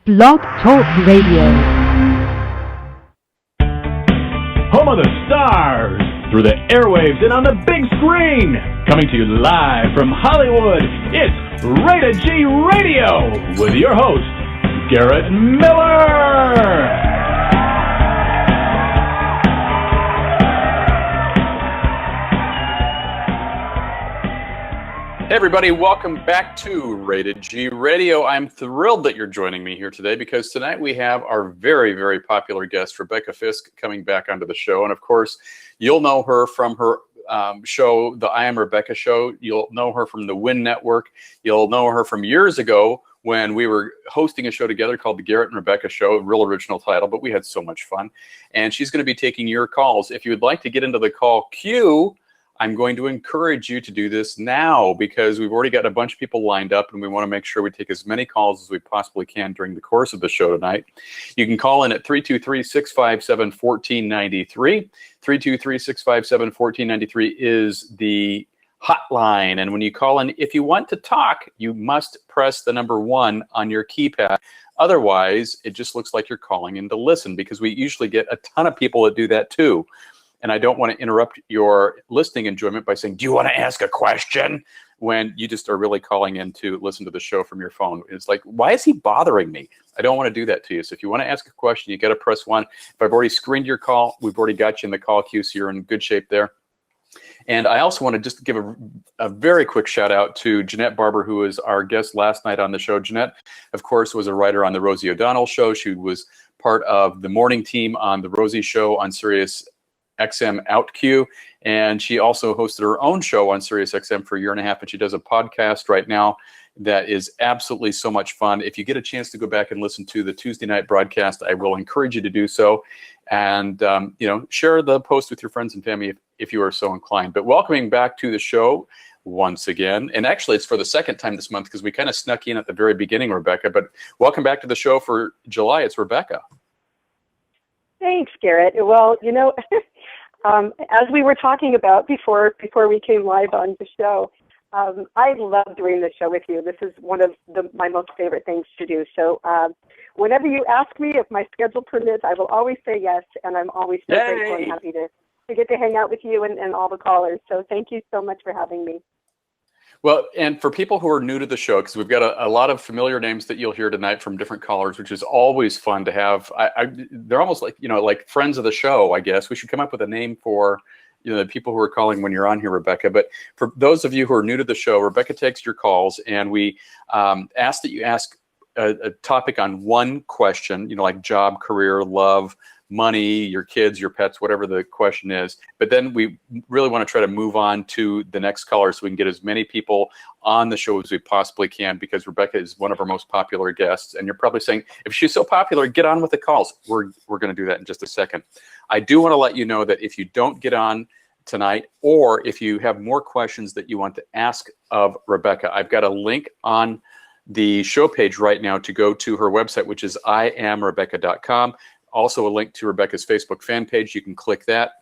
Blog Talk Radio. Home of the stars, through the airwaves and on the big screen. Coming to you live from Hollywood, it's Rated G Radio with your host, Garrett Miller. Hey everybody, welcome back to Rated G Radio. I'm thrilled that you're joining me here today because tonight we have our very, very popular guest, Rebecca Fisk, coming back onto the show. And of course, you'll know her from her show, the I Am Rebecca show. You'll know her from the Win Network. You'll know her from years ago when we were hosting a show together called the Garrett and Rebecca Show, a real original title, but we had so much fun. And she's going to be taking your calls. If you would like to get into the call queue, I'm going to encourage you to do this now because we've already got a bunch of people lined up and we want to make sure we take as many calls as we possibly can during the course of the show tonight. You can call in at 323-657-1493. 323-657-1493 is the hotline. And when you call in, if you want to talk, you must press the number 1 on your keypad. Otherwise, it just looks like you're calling in to listen because we usually get a ton of people that do that too. And I don't want to interrupt your listening enjoyment by saying, do you want to ask a question? When you just are really calling in to listen to the show from your phone. It's like, why is he bothering me? I don't want to do that to you. So if you want to ask a question, you got to press 1. If I've already screened your call, we've already got you in the call queue, so you're in good shape there. And I also want to just give a very quick shout out to Jeanette Barber, who was our guest last night on the show. Jeanette, of course, was a writer on the Rosie O'Donnell show. She was part of the morning team on the Rosie show on Sirius XM OutQ, and she also hosted her own show on Sirius XM for a year and a half, and she does a podcast right now that is absolutely so much fun. If you get a chance to go back and listen to the Tuesday night broadcast, I will encourage you to do so, and share the post with your friends and family if you are so inclined. But welcoming back to the show once again, and actually it's for the second time this month because we kind of snuck in at the very beginning, Rebecca, but welcome back to the show for July. It's Rebecca. Thanks, Garrett. Well, as we were talking about before we came live on the show, I love doing the show with you. This is one of my most favorite things to do. So whenever you ask me, if my schedule permits, I will always say yes, and I'm always so grateful and happy to get to hang out with you and all the callers. So thank you so much for having me. Well, and for people who are new to the show, because we've got a lot of familiar names that you'll hear tonight from different callers, which is always fun to have. They're almost like, like friends of the show, I guess. We should come up with a name for, the people who are calling when you're on here, Rebecca. But for those of you who are new to the show, Rebecca takes your calls, and we ask that you ask a topic on one question, like job, career, love, money, your kids, your pets, whatever the question is. But then we really want to try to move on to the next caller so we can get as many people on the show as we possibly can, because Rebecca is one of our most popular guests. And you're probably saying, if she's so popular, get on with the calls. We're going to do that in just a second. I do want to let you know that if you don't get on tonight, or if you have more questions that you want to ask of Rebecca, I've got a link on the show page right now to go to her website, which is iamrebecca.com. Also a link to Rebecca's Facebook fan page. You can click that.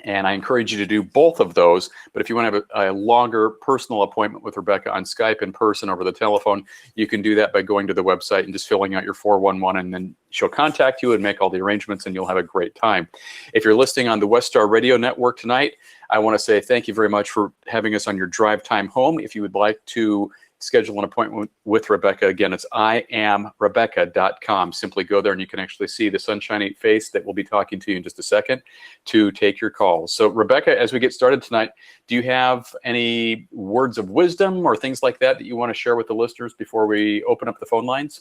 And I encourage you to do both of those. But if you want to have a longer personal appointment with Rebecca on Skype, in person, over the telephone, you can do that by going to the website and just filling out your 411, and then she'll contact you and make all the arrangements, and you'll have a great time. If you're listening on the West Star Radio Network tonight, I want to say thank you very much for having us on your drive time home. If you would like to schedule an appointment with Rebecca, again, it's iamrebecca.com. Simply go there and you can actually see the sunshiny face that will be talking to you in just a second to take your calls. So Rebecca, as we get started tonight, do you have any words of wisdom or things like that you want to share with the listeners before we open up the phone lines?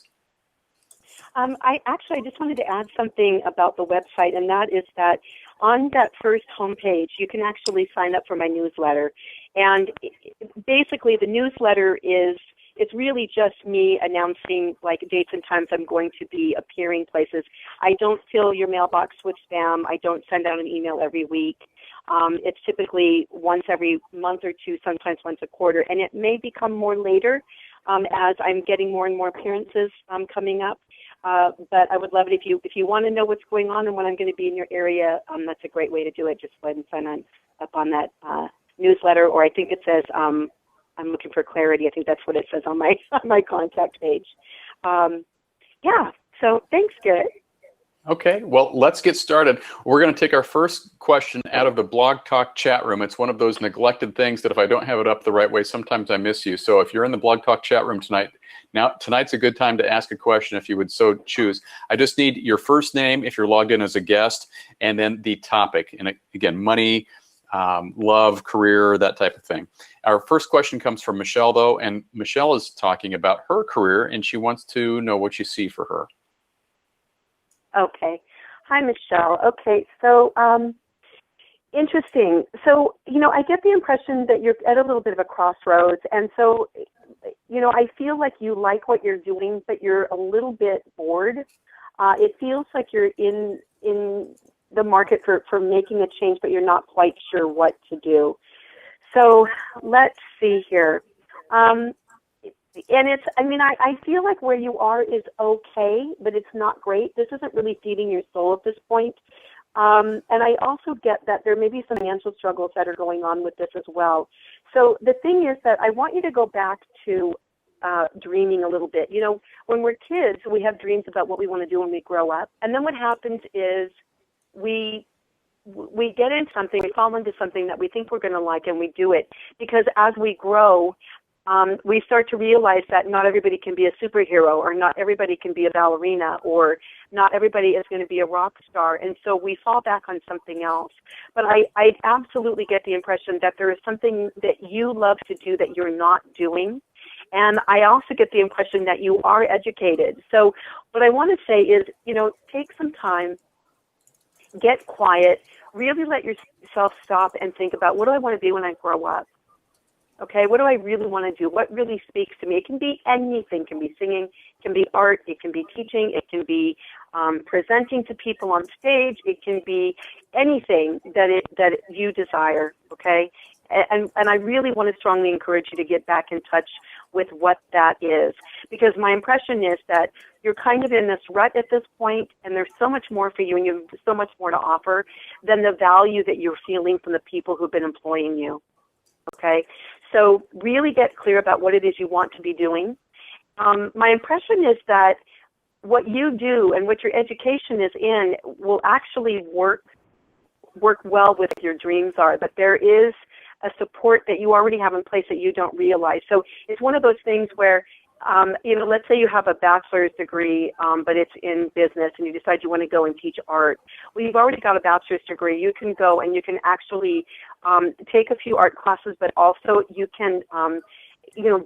I just wanted to add something about the website, and that is that on that first homepage, you can actually sign up for my newsletter. And basically, the newsletter it's really just me announcing like dates and times I'm going to be appearing places. I don't fill your mailbox with spam. I don't send out an email every week. It's typically once every month or two, sometimes once a quarter, and it may become more later as I'm getting more and more appearances coming up. But I would love it if you want to know what's going on and when I'm going to be in your area. That's a great way to do it. Just go ahead and sign up on that newsletter, or I think it says I'm looking for clarity. I think that's what it says on my contact page. Yeah. So thanks, Garrett. Okay, well, let's get started. We're going to take our first question out of the Blog Talk chat room. It's one of those neglected things that if I don't have it up the right way, sometimes I miss you. So if you're in the Blog Talk chat room tonight, tonight's a good time to ask a question if you would so choose. I just need your first name if you're logged in as a guest, and then the topic. And again, money, love, career, that type of thing. Our first question comes from Michelle, though, and Michelle is talking about her career, and she wants to know what you see for her. Okay. Hi, Michelle. Okay, so interesting. So, I get the impression that you're at a little bit of a crossroads. And so, I feel like you like what you're doing, but you're a little bit bored. It feels like you're in the market for making a change, but you're not quite sure what to do. So let's see here. And I feel like where you are is okay, but it's not great. This isn't really feeding your soul at this point. And I also get that there may be some financial struggles that are going on with this as well. So the thing is that I want you to go back to dreaming a little bit. When we're kids, we have dreams about what we want to do when we grow up. And then what happens is we get into something, we fall into something that we think we're going to like, and we do it. Because as we grow, we start to realize that not everybody can be a superhero, or not everybody can be a ballerina, or not everybody is going to be a rock star. And so we fall back on something else. But I absolutely get the impression that there is something that you love to do that you're not doing. And I also get the impression that you are educated. So what I want to say is, take some time, get quiet, really let yourself stop and think about, what do I want to be when I grow up? Okay, what do I really want to do? What really speaks to me? It can be anything. It can be singing, it can be art, it can be teaching, it can be presenting to people on stage, it can be anything that you desire, okay? And I really want to strongly encourage you to get back in touch with what that is, because my impression is that you're kind of in this rut at this point, and there's so much more for you, and you have so much more to offer than the value that you're feeling from the people who've been employing you. Okay, so really get clear about what it is you want to be doing. My impression is that what you do and what your education is in will actually work well with what your dreams are, but there is a support that you already have in place that you don't realize. So it's one of those things where, let's say you have a bachelor's degree, but it's in business, and you decide you want to go and teach art. Well, you've already got a bachelor's degree. You can go and you can actually take a few art classes, but also you can,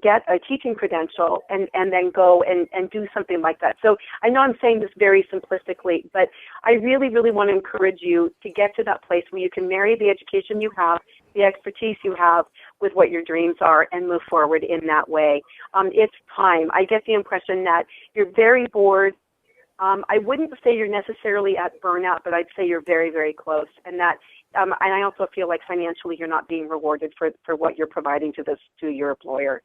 get a teaching credential and then go and do something like that. So I know I'm saying this very simplistically, but I really, really want to encourage you to get to that place where you can marry the education you have, the expertise you have, with what your dreams are, and move forward in that way. It's time. I get the impression that you're very bored. I wouldn't say you're necessarily at burnout, but I'd say you're very, very close. And that, and I also feel like financially you're not being rewarded for what you're providing to your employer.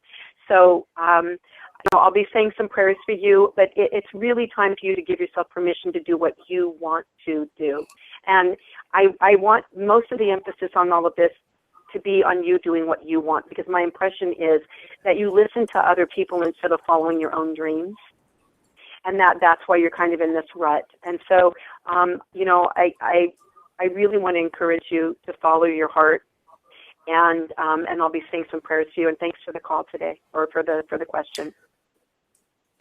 So I'll be saying some prayers for you, but it's really time for you to give yourself permission to do what you want to do. And I want most of the emphasis on all of this to be on you doing what you want, because my impression is that you listen to other people instead of following your own dreams. And that's why you're kind of in this rut. And so, I really want to encourage you to follow your heart, and I'll be saying some prayers to you. And thanks for the call today, or for the question.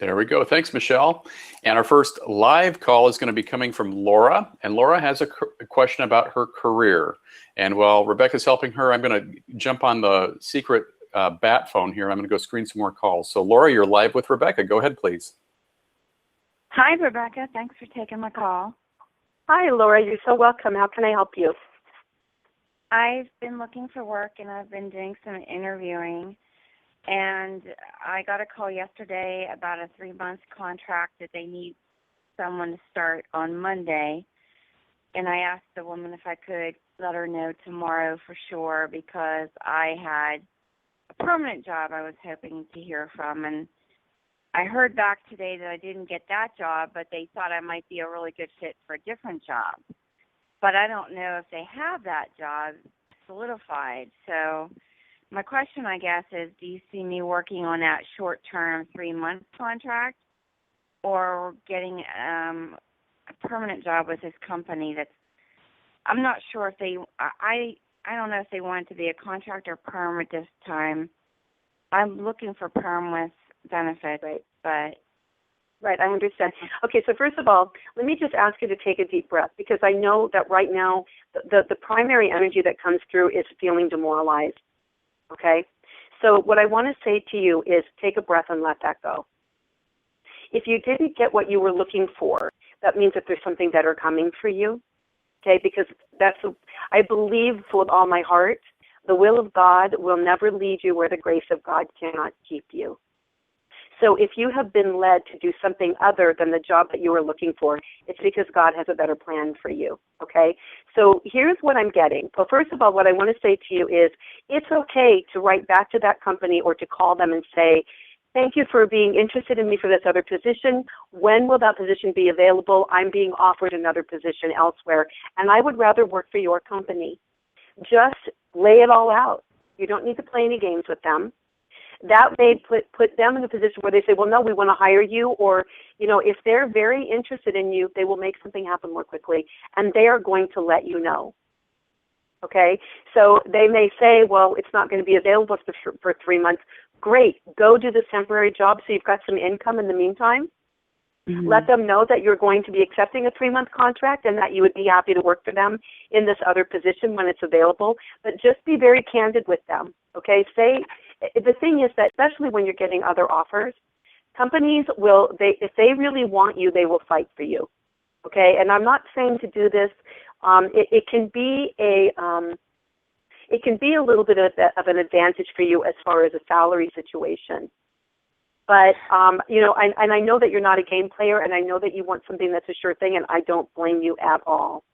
There we go. Thanks, Michelle. And our first live call is going to be coming from Laura, and Laura has a question about her career. And while Rebecca's helping her, I'm going to jump on the secret bat phone here. I'm going to go screen some more calls. So, Laura, you're live with Rebecca. Go ahead, please. Hi, Rebecca. Thanks for taking my call. Hi, Laura. You're so welcome. How can I help you? I've been looking for work, and I've been doing some interviewing. And I got a call yesterday about a 3-month contract that they need someone to start on Monday. And I asked the woman if I could let her know tomorrow for sure, because I had a permanent job I was hoping to hear from. And I heard back today that I didn't get that job, but they thought I might be a really good fit for a different job. But I don't know if they have that job solidified. So my question, I guess, is do you see me working on that short-term 3-month contract? or getting a permanent job with this company that's, I'm not sure if I don't know if they want it to be a contract or perm at this time. I'm looking for perm with benefits, but... Right, I understand. Okay, so first of all, let me just ask you to take a deep breath, because I know that right now the primary energy that comes through is feeling demoralized, okay? So what I want to say to you is take a breath and let that go. If you didn't get what you were looking for, that means that there's something better coming for you, okay? Because I believe with all my heart, the will of God will never lead you where the grace of God cannot keep you. So if you have been led to do something other than the job that you were looking for, it's because God has a better plan for you, okay? So here's what I'm getting. Well, first of all, what I want to say to you is it's okay to write back to that company or to call them and say, thank you for being interested in me for this other position. When will that position be available? I'm being offered another position elsewhere, and I would rather work for your company. Just lay it all out. You don't need to play any games with them. That may put them in a position where they say, well, no, we want to hire you, or, if they're very interested in you, they will make something happen more quickly, and they are going to let you know, okay? So they may say, well, it's not going to be available for 3 months. Great, go do this temporary job so you've got some income in the meantime. Mm-hmm. Let them know that you're going to be accepting a 3-month contract and that you would be happy to work for them in this other position when it's available, but just be very candid with them, okay? The thing is that especially when you're getting other offers, companies if they really want you, they will fight for you, okay? And I'm not saying to do this. It can be a little bit of an advantage for you as far as a salary situation. But, and I know that you're not a game player, and I know that you want something that's a sure thing, and I don't blame you at all.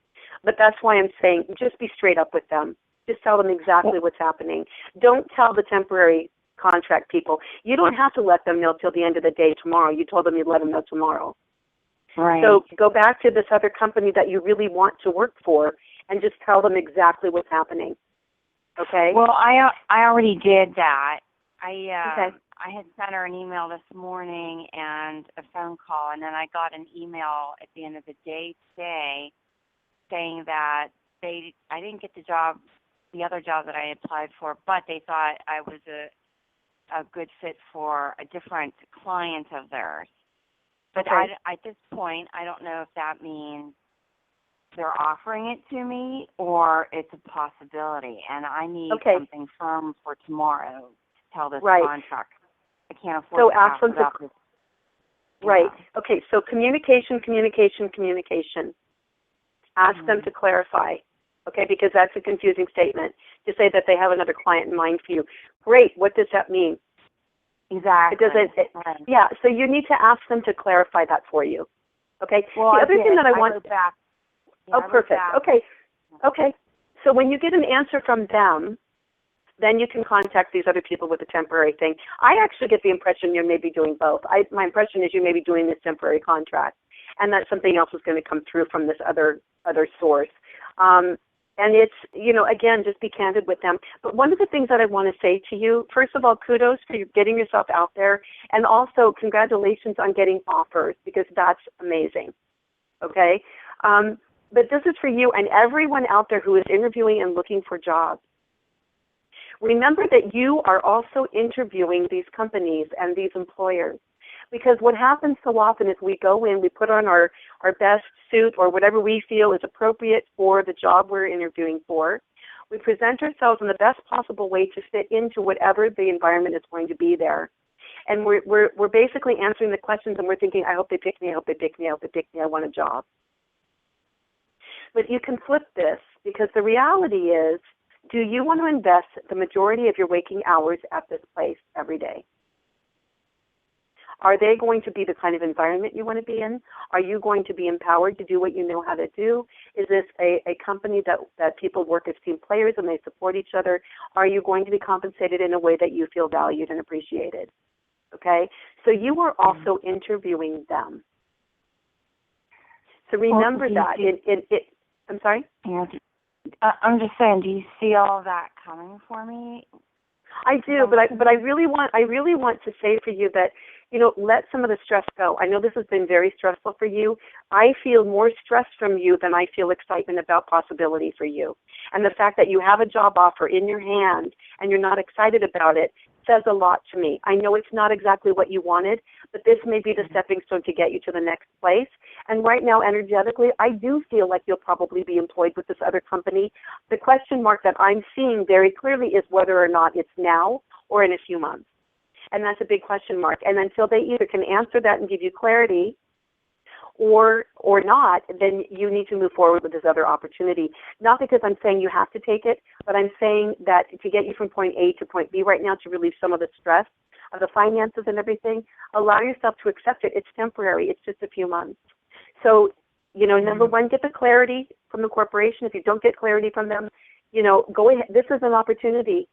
But that's why I'm saying just be straight up with them. Just tell them exactly what's happening. Don't tell the temporary contract people. You don't have to let them know till the end of the day tomorrow. You told them you'd let them know tomorrow. Right. So go back to this other company that you really want to work for and just tell them exactly what's happening. Okay? Well, I already did that. Okay. I had sent her an email this morning and a phone call, and then I got an email at the end of the day today saying that I didn't get the other job that I applied for, but they thought I was a good fit for a different client of theirs. But okay. at this point, I don't know if that means they're offering it to me or it's a possibility, and I need something firm for tomorrow to tell this contract. I can't afford to pass without this. Right. Okay, so communication. Ask them to clarify. Okay, because that's a confusing statement to say that they have another client in mind for you. Great, what does that mean? Exactly. Right. Yeah, so you need to ask them to clarify that for you. Okay, well, the other thing that I want... wrote back. Yeah, oh, perfect. Okay, so when you get an answer from them, then you can contact these other people with a temporary thing. I actually get the impression you may be doing both. My impression is you may be doing this temporary contract, and that something else is going to come through from this other source. And it's, again, just be candid with them. But one of the things that I want to say to you, first of all, kudos for getting yourself out there, and also congratulations on getting offers, because that's amazing, okay? But this is for you and everyone out there who is interviewing and looking for jobs. Remember that you are also interviewing these companies and these employers. Because what happens so often is we go in, we put on our best suit or whatever we feel is appropriate for the job we're interviewing for. We present ourselves in the best possible way to fit into whatever the environment is going to be there. And we're basically answering the questions, and we're thinking, I hope they pick me, I hope they pick me, I hope they pick me, I want a job. But you can flip this, because the reality is, do you want to invest the majority of your waking hours at this place every day? Are they going to be the kind of environment you want to be in? Are you going to be empowered to do what you know how to do? Is this a company that people work as team players and they support each other? Are you going to be compensated in a way that you feel valued and appreciated? Okay? So you are also interviewing them. So remember that. I'm sorry? Yeah. I'm just saying, do you see all that coming for me? I do, but I really want to say for you that, let some of the stress go. I know this has been very stressful for you. I feel more stress from you than I feel excitement about possibility for you. And the fact that you have a job offer in your hand and you're not excited about it says a lot to me. I know it's not exactly what you wanted, but this may be the stepping stone to get you to the next place. And right now, energetically, I do feel like you'll probably be employed with this other company. The question mark that I'm seeing very clearly is whether or not it's now or in a few months. And that's a big question mark. And until they either can answer that and give you clarity or not, then you need to move forward with this other opportunity. Not because I'm saying you have to take it, but I'm saying that to get you from point A to point B right now, to relieve some of the stress of the finances and everything, allow yourself to accept it. It's temporary. It's just a few months. So, number one, get the clarity from the corporation. If you don't get clarity from them, go ahead. This is an opportunity.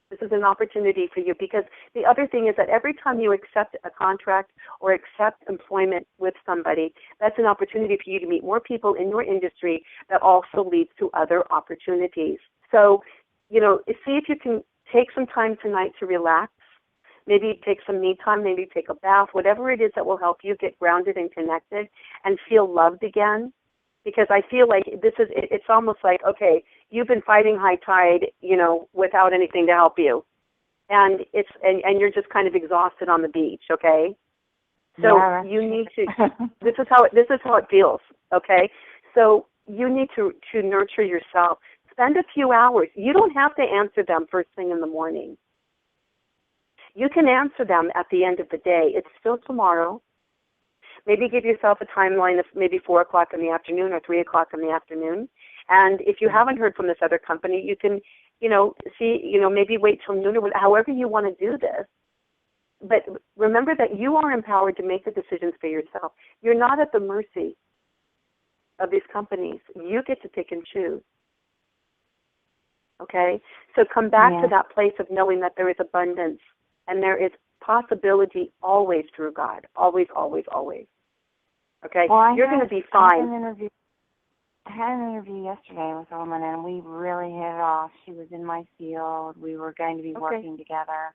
This is an opportunity for you, because the other thing is that every time you accept a contract or accept employment with somebody, that's an opportunity for you to meet more people in your industry that also leads to other opportunities. So, see if you can take some time tonight to relax. Maybe take some me time, maybe take a bath, whatever it is that will help you get grounded and connected and feel loved again. Because I feel like it's almost like, okay, you've been fighting high tide, without anything to help you. And and you're just kind of exhausted on the beach, okay? So yeah, you need to, this is how it feels, okay? So you need to nurture yourself. Spend a few hours. You don't have to answer them first thing in the morning. You can answer them at the end of the day. It's still tomorrow. Maybe give yourself a timeline of maybe 4 o'clock in the afternoon or 3 o'clock in the afternoon. And if you haven't heard from this other company, you can, maybe wait till noon or however you want to do this. But remember that you are empowered to make the decisions for yourself. You're not at the mercy of these companies. You get to pick and choose. Okay? So come back to that place of knowing that there is abundance and there is possibility always through God. Always, always, always. Okay? Well, you're going to be fine. I had an interview yesterday with a woman, and we really hit it off. She was in my field. We were going to be working together,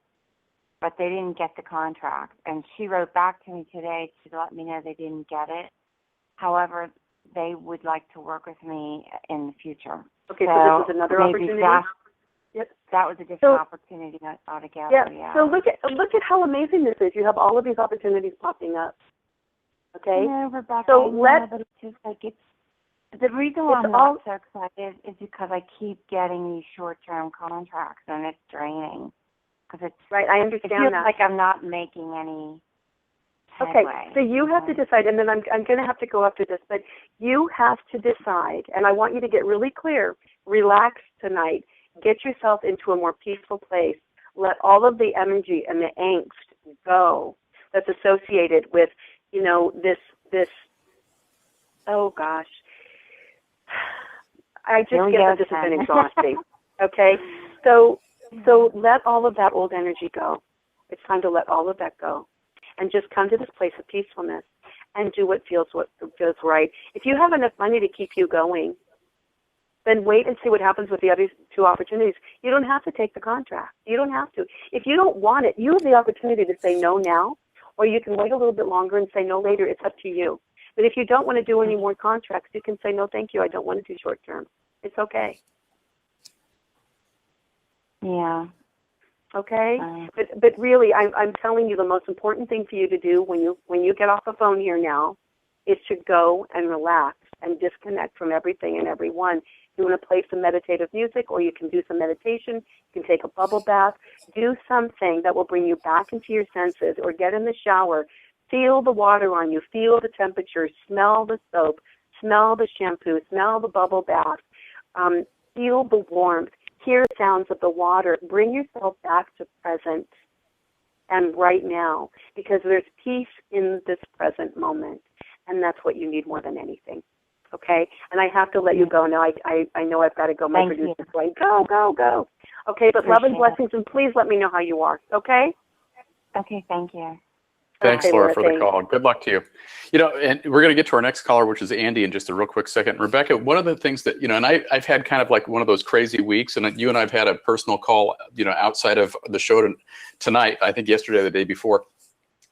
but they didn't get the contract. And she wrote back to me today to let me know they didn't get it. However, they would like to work with me in the future. Okay, so this is another opportunity? That was a different opportunity altogether. Yeah. So look at how amazing this is. You have all of these opportunities popping up. Okay? No, Rebecca, so but it's just like the reason why I'm not so excited is because I keep getting these short-term contracts, and it's draining. It's right, I understand it feels that. like I'm not making any headway. Okay, so you have to decide, and then I'm going to have to go after this, but you have to decide, and I want you to get really clear. Relax tonight. Get yourself into a more peaceful place. Let all of the energy and the angst go that's associated with, this, oh gosh. I just get that this has been exhausting. Okay? So let all of that old energy go. It's time to let all of that go. And just come to this place of peacefulness and do what feels right. If you have enough money to keep you going, then wait and see what happens with the other 2 opportunities. You don't have to take the contract. You don't have to. If you don't want it, you have the opportunity to say no now, or you can wait a little bit longer and say no later. It's up to you. But if you don't want to do any more contracts, you can say, no, thank you, I don't want to do short term. It's okay. Yeah. Okay? But really, I'm telling you, the most important thing for you to do when you get off the phone here now is to go and relax and disconnect from everything and everyone. You want to play some meditative music, or you can do some meditation. You can take a bubble bath. Do something that will bring you back into your senses, or get in the shower. Feel the water on you. Feel the temperature. Smell the soap. Smell the shampoo. Smell the bubble bath. Feel the warmth. Hear sounds of the water. Bring yourself back to present and right now, because there's peace in this present moment, and that's what you need more than anything. Okay? And I have to let you go now. I know I've got to go. My producer's going, go. Okay, but love and blessings, and please let me know how you are. Okay? Okay, thank you. Thanks, Laura, for the call. Good luck to you. And we're going to get to our next caller, which is Andy, in just a real quick second. Rebecca, one of the things that, and I've had kind of like one of those crazy weeks, and you and I've had a personal call, outside of the show tonight, I think yesterday or the day before.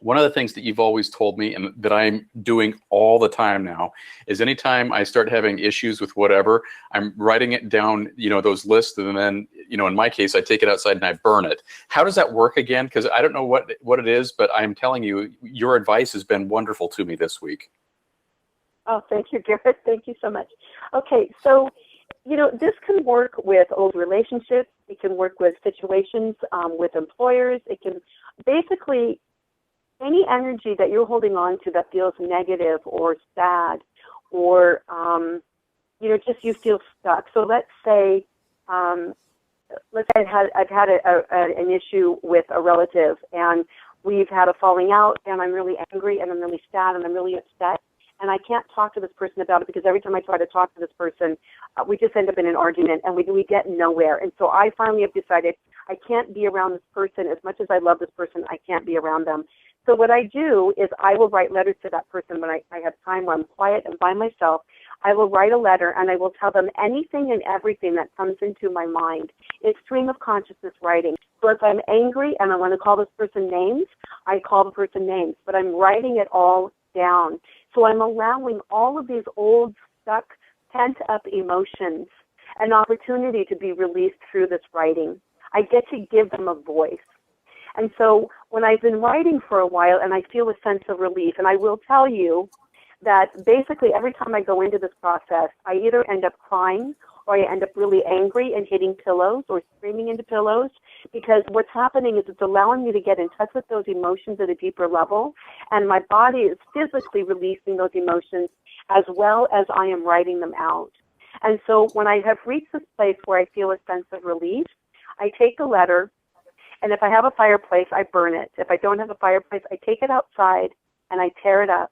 one of the things that you've always told me and that I'm doing all the time now is anytime I start having issues with whatever, I'm writing it down, those lists, and then, in my case, I take it outside and I burn it. How does that work again? Because I don't know what it is, but I'm telling you, your advice has been wonderful to me this week. Oh, thank you, Garrett. Thank you so much. Okay, so, this can work with old relationships. It can work with situations with employers. It can basically, any energy that you're holding on to that feels negative or sad or, just you feel stuck. So let's say I've had an issue with a relative, and we've had a falling out, and I'm really angry, and I'm really sad, and I'm really upset, and I can't talk to this person about it because every time I try to talk to this person, we just end up in an argument, and we get nowhere. And so I finally have decided I can't be around this person. As much as I love this person, I can't be around them. So what I do is I will write letters to that person when I have time where I'm quiet and by myself. I will write a letter, and I will tell them anything and everything that comes into my mind. It's stream of consciousness writing. So if I'm angry and I want to call this person names, I call the person names, but I'm writing it all down. So I'm allowing all of these old, stuck, pent-up emotions an opportunity to be released through this writing. I get to give them a voice. And so when I've been writing for a while and I feel a sense of relief, and I will tell you that basically every time I go into this process, I either end up crying or I end up really angry and hitting pillows or screaming into pillows, because what's happening is it's allowing me to get in touch with those emotions at a deeper level, and my body is physically releasing those emotions as well as I am writing them out. And so when I have reached this place where I feel a sense of relief, I take the letter, and if I have a fireplace, I burn it. If I don't have a fireplace, I take it outside and I tear it up,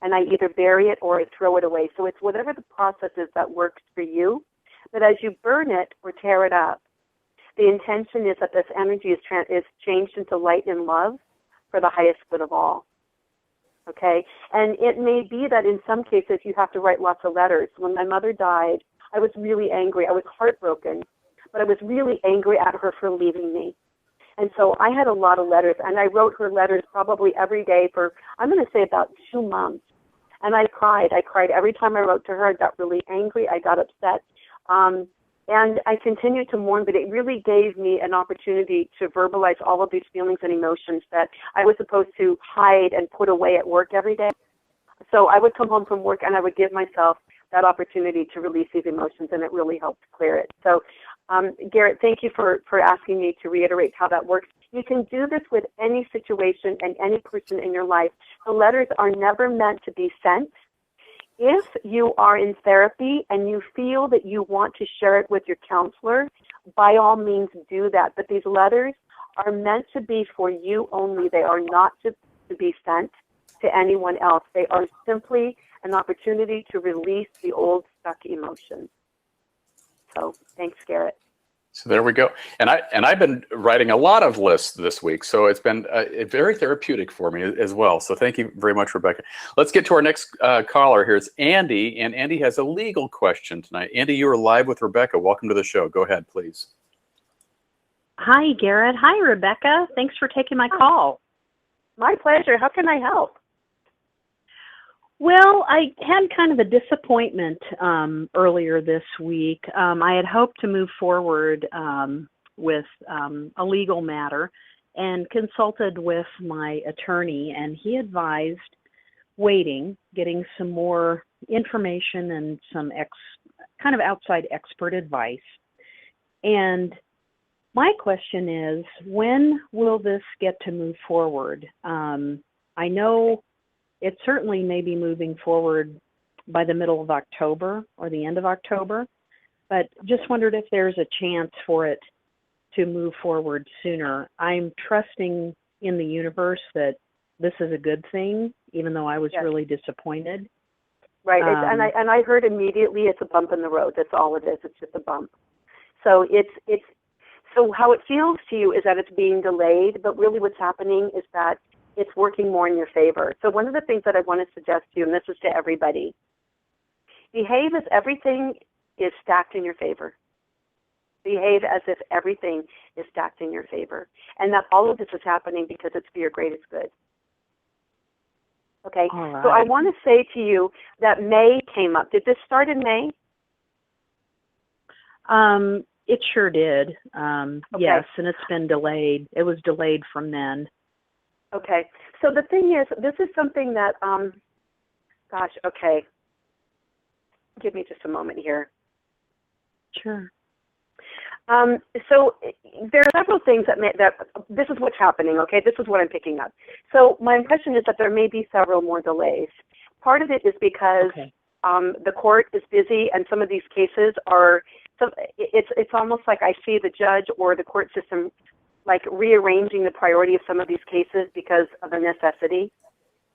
and I either bury it or I throw it away. So it's whatever the process is that works for you. But as you burn it or tear it up, the intention is that this energy is changed into light and love for the highest good of all. Okay? And it may be that in some cases you have to write lots of letters. When my mother died, I was really angry. I was heartbroken, but I was really angry at her for leaving me. And so I had a lot of letters, and I wrote her letters probably every day for, I'm going to say, about 2 months. And I cried. I cried every time I wrote to her. I got really angry. I got upset. And I continued to mourn, but it really gave me an opportunity to verbalize all of these feelings and emotions that I was supposed to hide and put away at work every day. So I would come home from work and I would give myself that opportunity to release these emotions, and it really helped clear it. So, Garrett, thank you for asking me to reiterate how that works. You can do this with any situation and any person in your life. The letters are never meant to be sent. If you are in therapy and you feel that you want to share it with your counselor, by all means do that. But these letters are meant to be for you only. They are not to be sent to anyone else. They are simply an opportunity to release the old stuck emotions. So thanks, Garrett. So there we go. And I've been writing a lot of lists this week, so it's been very therapeutic for me as well. So thank you very much, Rebecca. Let's get to our next caller here. It's Andy, and Andy has a legal question tonight. Andy, you are live with Rebecca. Welcome to the show. Go ahead, please. Hi, Garrett. Hi, Rebecca. Thanks for taking my call. My pleasure. How can I help? Well, I had kind of a disappointment earlier this week. I had hoped to move forward with a legal matter and consulted with my attorney, and he advised waiting, getting some more information and some kind of outside expert advice. And my question is, when will this get to move forward? I know it certainly may be moving forward by the middle of October or the end of October, but just wondered if there's a chance for it to move forward sooner. I'm trusting in the universe that this is a good thing, even though I was really disappointed. Right, and I heard immediately it's a bump in the road. That's all it is. It's just a bump. So so how it feels to you is that it's being delayed, but really what's happening is that it's working more in your favor. So one of the things that I want to suggest to you, and this is to everybody, behave as everything is stacked in your favor. Behave as if everything is stacked in your favor. And that all of this is happening because it's for your greatest good. Okay, All right. so I want to say to you that May came up. Did this start in May? It sure did. Okay. Yes, and it's been delayed. It was delayed from then. Okay, so the thing is, this is something that, gosh, okay. Give me just a moment here. Sure. So there are several things that this is what's happening, okay? This is what I'm picking up. So my impression is that there may be several more delays. Part of it is because the court is busy, and some of these cases are, it's almost like I see the judge or the court system like rearranging the priority of some of these cases because of a necessity,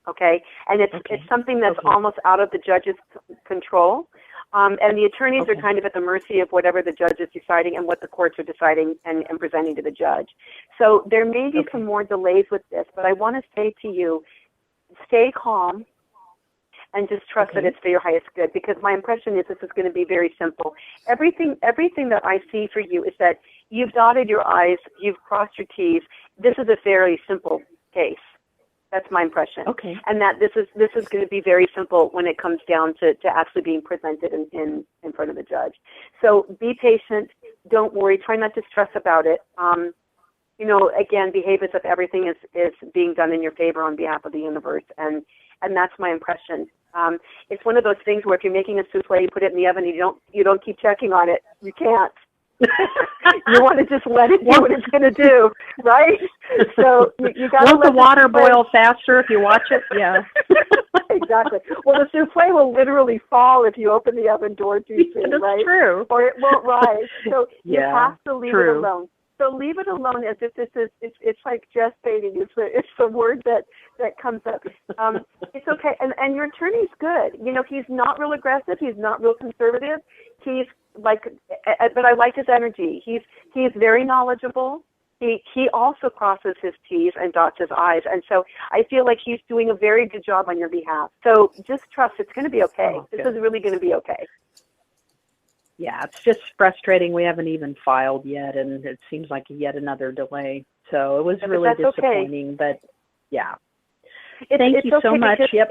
okay? And it's something that's almost out of the judge's control. And the attorneys are kind of at the mercy of whatever the judge is deciding and what the courts are deciding and presenting to the judge. So there may be some more delays with this, but I want to say to you, stay calm and just trust that it's for your highest good, because my impression is this is going to be very simple. Everything that I see for you is that you've dotted your I's, you've crossed your T's. This is a fairly simple case. That's my impression. Okay. And that this is going to be very simple when it comes down to actually being presented in front of the judge. So be patient. Don't worry. Try not to stress about it. Again, behave as if everything is being done in your favor on behalf of the universe. And that's my impression. It's one of those things where if you're making a souffle, you put it in the oven, and you don't keep checking on it. You can't. You want to just let it do what it's going to do, right? So you got to let the water boil faster if you watch it? Yeah. Exactly. Well, the souffle will literally fall if you open the oven door too soon, That's right? true. Or it won't rise. So you have to leave it alone. So leave it alone as if this is, it's like gestating. It's the word that comes up. It's okay. And your attorney's good. He's not real aggressive. He's not real conservative. He's but I like his energy. He's very knowledgeable. He also crosses his T's and dots his I's. And so I feel like he's doing a very good job on your behalf. So just trust it's going to be okay. This is really going to be okay. Yeah, it's just frustrating. We haven't even filed yet, and it seems like yet another delay. So it was really disappointing, but yeah. Thank you so much. Yep.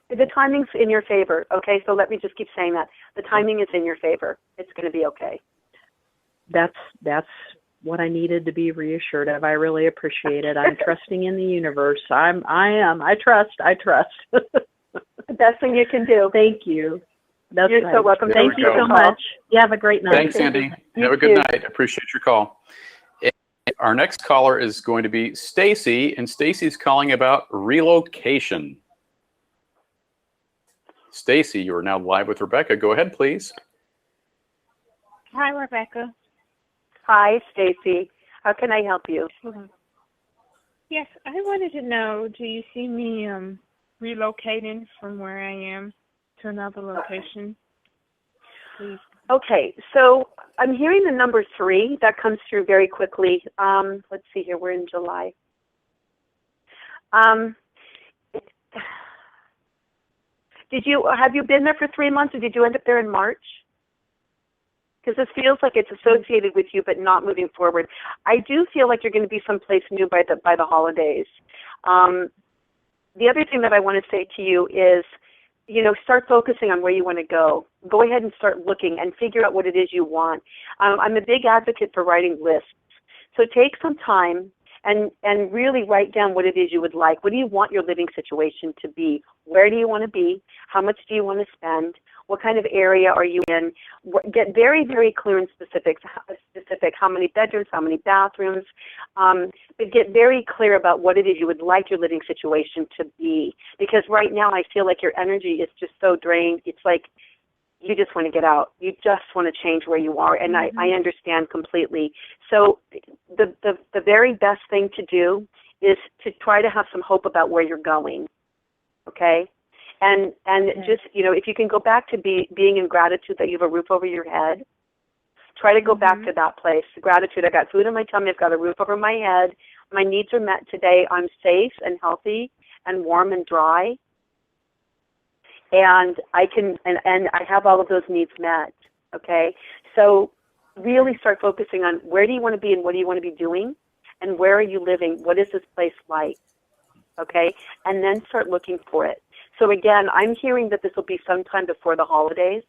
The timing's in your favor, okay? So let me just keep saying that. The timing is in your favor. It's going to be okay. That's what I needed to be reassured of. I really appreciate it. I'm trusting in the universe. I am. I trust. The best thing you can do. Thank you. You're so welcome. Thank you so much. You have a great night. Thanks, Sandy. Have a good night. Appreciate your call. Our next caller is going to be Stacy, and Stacy's calling about relocation. Stacy, you are now live with Rebecca. Go ahead, please. Hi, Rebecca. Hi, Stacy. How can I help you? Yes, I wanted to know, do you see me relocating from where I am to another location, please? Okay, so I'm hearing the number 3. That comes through very quickly. Let's see here. We're in July. Have you been there for 3 months, or did you end up there in March? Because this feels like it's associated with you, but not moving forward. I do feel like you're going to be someplace new by the holidays. The other thing that I want to say to you is, start focusing on where you want to go. Go ahead and start looking and figure out what it is you want. I'm a big advocate for writing lists. So take some time and really write down what it is you would like. What do you want your living situation to be? Where do you want to be? How much do you want to spend? What kind of area are you in? Get very, very clear and specific. How many bedrooms, how many bathrooms. But get very clear about what it is you would like your living situation to be. Because right now I feel like your energy is just so drained. It's like you just want to get out. You just want to change where you are. And I understand completely. So the very best thing to do is to try to have some hope about where you're going. Okay? And just, if you can go back to being in gratitude that you have a roof over your head, try to go back to that place. Gratitude, I got food in my tummy, I've got a roof over my head, my needs are met today, I'm safe and healthy and warm and dry, and I have all of those needs met, okay? So really start focusing on where do you want to be and what do you want to be doing, and where are you living? What is this place like? okay? And then start looking for it. So again, I'm hearing that this will be sometime before the holidays,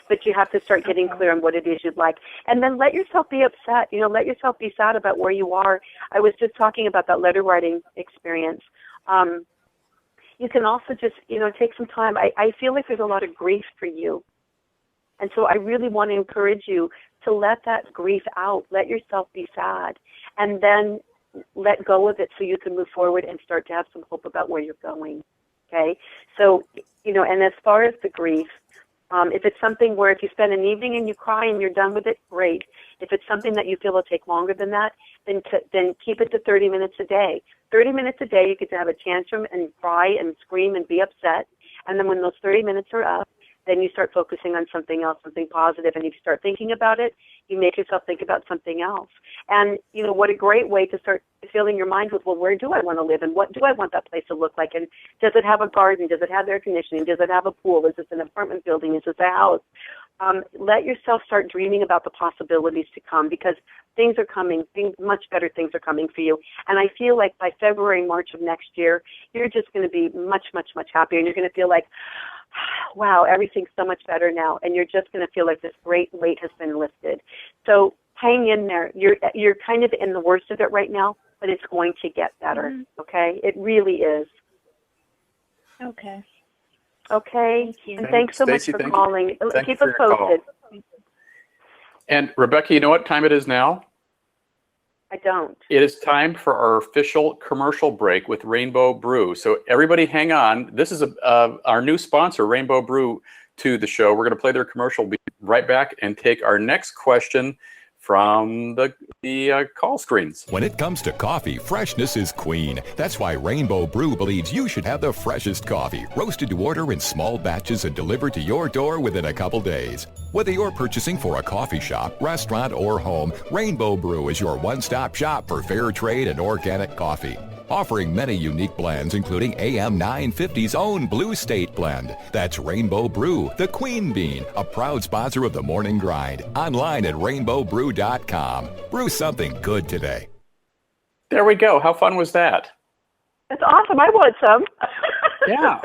but you have to start getting clear on what it is you'd like. And then let yourself be upset. Let yourself be sad about where you are. I was just talking about that letter writing experience. You can also just, take some time. I feel like there's a lot of grief for you. And so I really want to encourage you to let that grief out. Let yourself be sad. And then let go of it so you can move forward and start to have some hope about where you're going. Okay? So, and as far as the grief, if it's something where if you spend an evening and you cry and you're done with it, great. If it's something that you feel will take longer than that, then keep it to 30 minutes a day. 30 minutes a day, you get to have a tantrum and cry and scream and be upset. And then when those 30 minutes are up, then you start focusing on something else, something positive. And if you start thinking about it, you make yourself think about something else. And, what a great way to start filling your mind with, well, where do I want to live? And what do I want that place to look like? And does it have a garden? Does it have air conditioning? Does it have a pool? Is this an apartment building? Is this a house? Let yourself start dreaming about the possibilities to come, because things are coming. Much better things are coming for you. And I feel like by February, March of next year, you're just going to be much, much, much happier. And you're going to feel like, wow, everything's so much better now. And you're just going to feel like this great weight has been lifted. So hang in there. You're kind of in the worst of it right now, but it's going to get better, okay? It really is. Okay. Okay? Thank you. And thanks so much for calling. Keep us posted. And Rebecca, you know what time it is now? I don't. It is time for our official commercial break with Rainbow Brew. So everybody hang on. This is our new sponsor, Rainbow Brew, to the show. We're going to play their commercial, be right back, and take our next question from the call screens. When it comes to coffee, freshness is queen. That's why Rainbow Brew believes you should have the freshest coffee, roasted to order in small batches and delivered to your door within a couple days. Whether you're purchasing for a coffee shop, restaurant, or home, Rainbow Brew is your one-stop shop for fair trade and organic coffee. Offering many unique blends, including AM 950's own Blue State blend. That's Rainbow Brew, the Queen Bean, a proud sponsor of the Morning Grind. Online at rainbowbrew.com. Brew something good today. There we go. How fun was that? That's awesome. I want some. Yeah.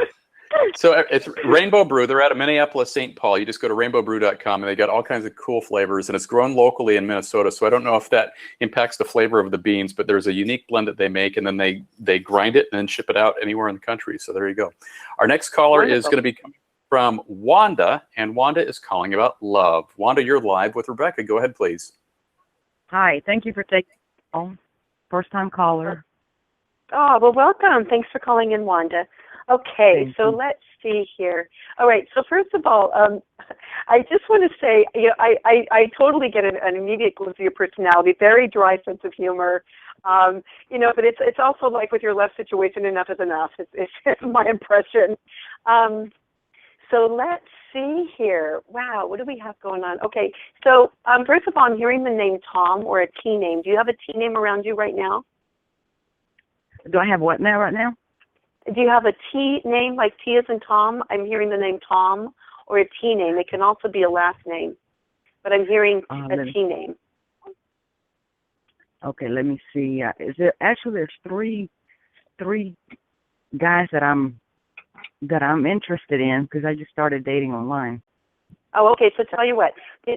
So it's Rainbow Brew. They're out of Minneapolis, St. Paul. You just go to rainbowbrew.com, and they got all kinds of cool flavors, and it's grown locally in Minnesota. So I don't know if that impacts the flavor of the beans, but there's a unique blend that they make, and then they grind it and then ship it out anywhere in the country. So there you go. Our next caller is going to be coming from Wanda, and Wanda is calling about love. Wanda, you're live with Rebecca. Go ahead, please. Hi. Thank you for taking the call. First-time caller. Oh, well, welcome. Thanks for calling in, Wanda. Okay, so let's see here. All right, so first of all, I just want to say, I totally get an immediate glimpse of your personality, very dry sense of humor, but it's also like with your left situation, enough is enough. It's my impression. So let's see here. Wow, what do we have going on? Okay, so first of all, I'm hearing the name Tom or a T name. Do you have a T name around you right now? Do I have what now right now? Do you have a T name, like T as in Tom? I'm hearing the name Tom, or a T name. It can also be a last name, but I'm hearing a T name. Okay, let me see. There's three guys that I'm interested in because I just started dating online. Oh, okay. So tell you what,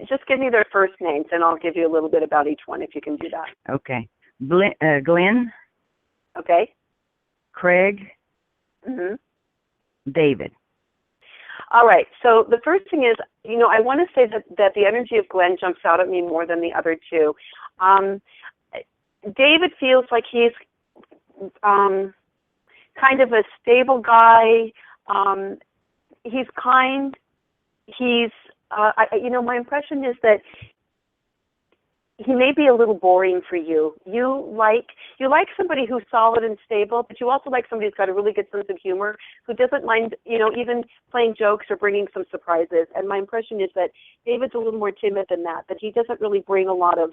just give me their first names, and I'll give you a little bit about each one if you can do that. Okay, Glenn. Okay. Craig. Mm-hmm. David. All right. So the first thing is, I want to say that the energy of Glenn jumps out at me more than the other two. David feels like he's kind of a stable guy. He's kind. He's, my impression is that he may be a little boring for you. You like somebody who's solid and stable, but you also like somebody who's got a really good sense of humor, who doesn't mind, even playing jokes or bringing some surprises. And my impression is that David's a little more timid than that he doesn't really bring a lot of,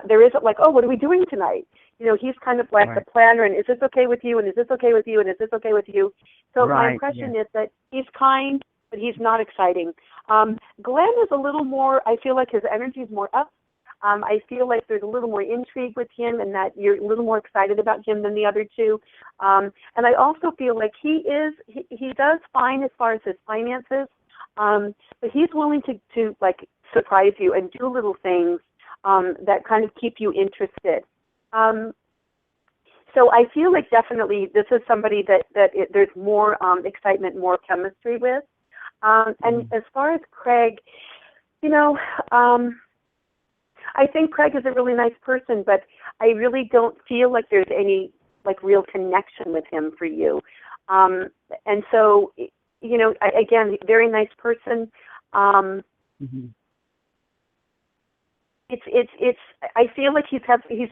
there isn't like, oh, what are we doing tonight? He's kind of like the planner, and is this okay with you? And is this okay with you? And is this okay with you? So my impression is that he's kind, but he's not exciting. Glenn is a little more, I feel like his energy is more up. I feel like there's a little more intrigue with him and that you're a little more excited about him than the other two. And I also feel like he does fine as far as his finances, but he's willing to like surprise you and do little things that kind of keep you interested. So I feel like definitely this is somebody that there's more excitement, more chemistry with. And as far as Craig, you know, I think Craig is a really nice person, but I really don't feel like there's any like real connection with him for you. And so, you know, again, very nice person. It's. I feel like he's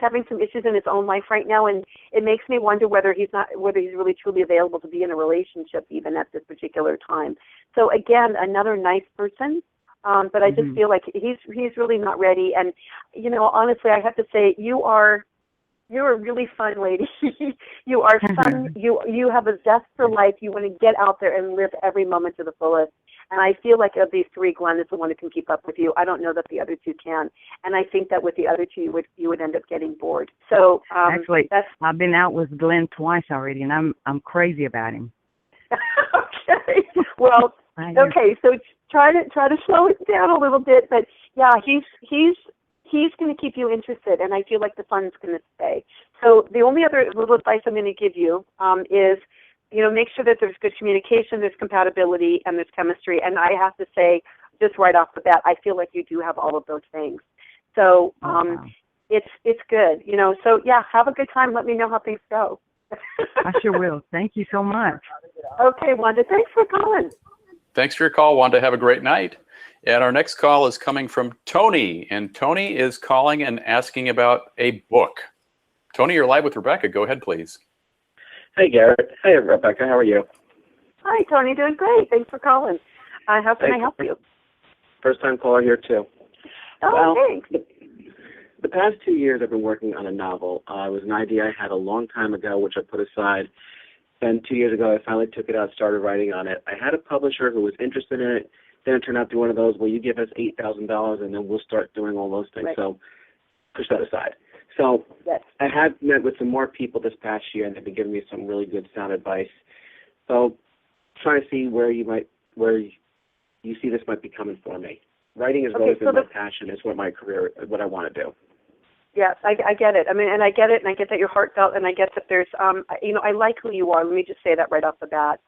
having some issues in his own life right now, and it makes me wonder whether he's really truly available to be in a relationship even at this particular time. So again, another nice person. But I just feel like he's really not ready. And, you know, honestly, I have to say, you're a really fun lady. You are fun. You have a zest for life. You want to get out there and live every moment to the fullest. And I feel like of these three, Glenn is the one who can keep up with you. I don't know that the other two can. And I think that with the other two, you would end up getting bored. So actually, I've been out with Glenn twice already, and I'm crazy about him. Okay. Well, okay. So try to slow it down a little bit. But yeah, he's going to keep you interested, and I feel like the fun's going to stay. So the only other little advice I'm going to give you is, you know, make sure that there's good communication, there's compatibility, and there's chemistry. And I have to say, just right off the bat, I feel like you do have all of those things. So it's good, you know. So yeah, have a good time. Let me know how things go. I sure will. Thank you so much. Okay, Wanda, thanks for calling. Thanks for your call, Wanda. Have a great night. And our next call is coming from Tony, and Tony is calling and asking about a book. Tony, you're live with Rebecca. Go ahead, please. Hey, Garrett. Hey, Rebecca. How are you? Hi, Tony. Doing great. Thanks for calling. How can I help you? First-time caller here, too. Oh, thanks. The past 2 years I've been working on a novel. It was an idea I had a long time ago, which I put aside. Then 2 years ago, I finally took it out, started writing on it. I had a publisher who was interested in it. Then it turned out to be one of those, well, you give us $8,000 and then we'll start doing all those things. Right. So push that aside. So yes. I have met with some more people this past year, and they've been giving me some really good sound advice. So trying to see where you see this might be coming for me. Writing has always been my passion. It's what my career, what I want to do. Yes, I get it. I mean, and I get it, and I get that you're heartfelt, and I get that there's, you know, I like who you are. Let me just say that right off the bat.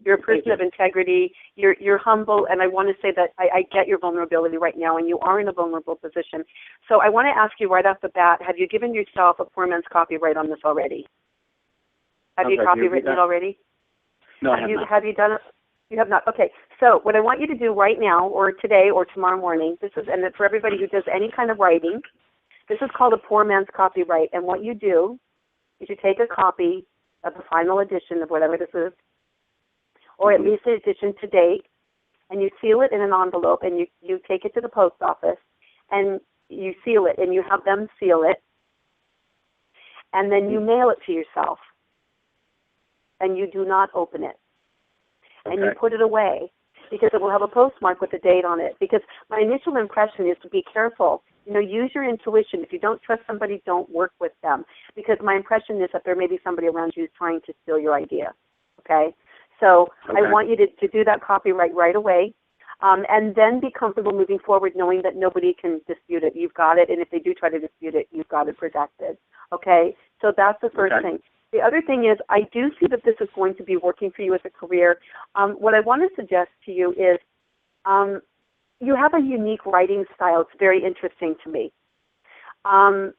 You're a person of integrity. You're humble, and I want to say that I get your vulnerability right now, and you are in a vulnerable position. So I want to ask you right off the bat: have you given yourself a poor man's copyright on this already? Have you copywritten it already? No, I have not. Have you done it? You have not. Okay. So what I want you to do right now, or today, or tomorrow morning, and for everybody who does any kind of writing. This is called a poor man's copyright, and what you do is you take a copy of the final edition of whatever this is, or at least the edition to date, and you seal it in an envelope, and you take it to the post office, and you seal it, and you have them seal it, and then you mail it to yourself, and you do not open it, and you put it away, because it will have a postmark with a date on it, because my initial impression is to be careful. You know, use your intuition. If you don't trust somebody, don't work with them. Because my impression is that there may be somebody around you who's trying to steal your idea. Okay? So I want you to do that copyright right away. And then be comfortable moving forward knowing that nobody can dispute it. You've got it. And if they do try to dispute it, you've got it protected. Okay? So that's the first thing. The other thing is I do see that this is going to be working for you as a career. What I want to suggest to you is you have a unique writing style. It's very interesting to me. I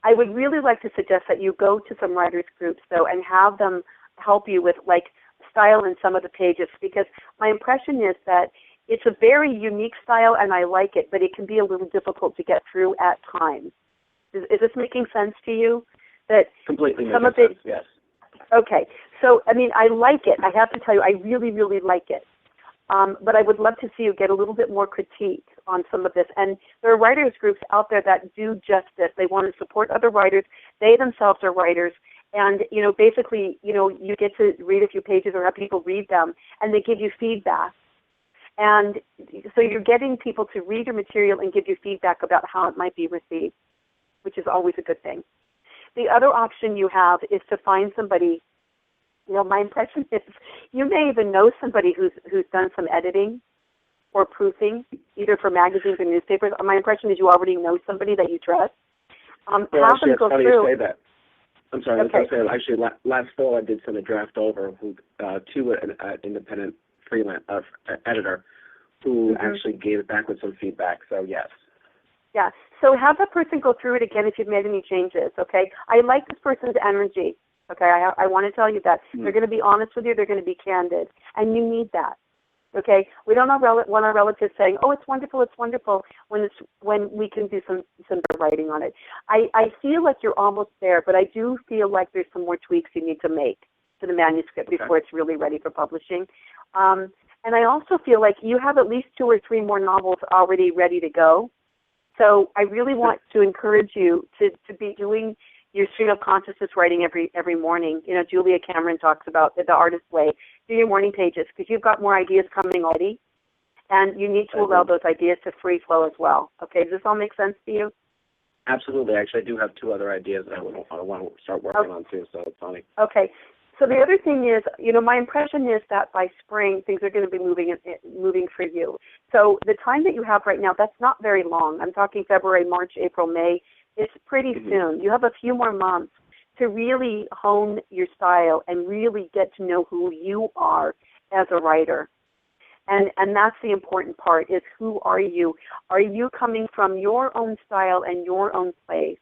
would really like to suggest that you go to some writers groups, though, and have them help you with, like, style in some of the pages, because my impression is that it's a very unique style, and I like it, but it can be a little difficult to get through at times. Is this making sense to you? That completely makes sense, yes. Okay. So, I mean, I like it. I have to tell you, I really, really like it. But I would love to see you get a little bit more critique on some of this. And there are writers groups out there that do just this. They want to support other writers. They themselves are writers. And, you know, basically, you know, you get to read a few pages or have people read them, and they give you feedback. And so you're getting people to read your material and give you feedback about how it might be received, which is always a good thing. The other option you have is to find somebody. My impression is you may even know somebody who's done some editing or proofing, either for magazines or newspapers. My impression is you already know somebody that you trust. Well, actually, it's funny you say that. I'm sorry. Okay. I was going to say, actually, last fall I did send a draft over to an independent freelance editor who actually gave it back with some feedback. So, yes. Yeah. So have that person go through it again if you've made any changes, okay? I like this person's energy, okay? I want to tell you that. They're going to be honest with you. They're going to be candid. And you need that, okay? We don't want our relatives saying, oh, it's wonderful, when we can do some writing on it. I feel like you're almost there, but I do feel like there's some more tweaks you need to make to the manuscript before it's really ready for publishing. And I also feel like you have at least 2 or 3 more novels already ready to go. So I really want to encourage you to be doing your stream of consciousness writing every morning. Julia Cameron talks about the artist way. Do your morning pages because you've got more ideas coming already, and you need to allow those ideas to free flow as well. Okay, does this all make sense to you? Absolutely. Actually, I do have 2 other ideas that I want to start working on too, so it's funny. Okay. So the other thing is, my impression is that by spring, things are going to be moving for you. So the time that you have right now, that's not very long. I'm talking February, March, April, May. It's pretty soon. You have a few more months to really hone your style and really get to know who you are as a writer. And that's the important part, is who are you? Are you coming from your own style and your own place?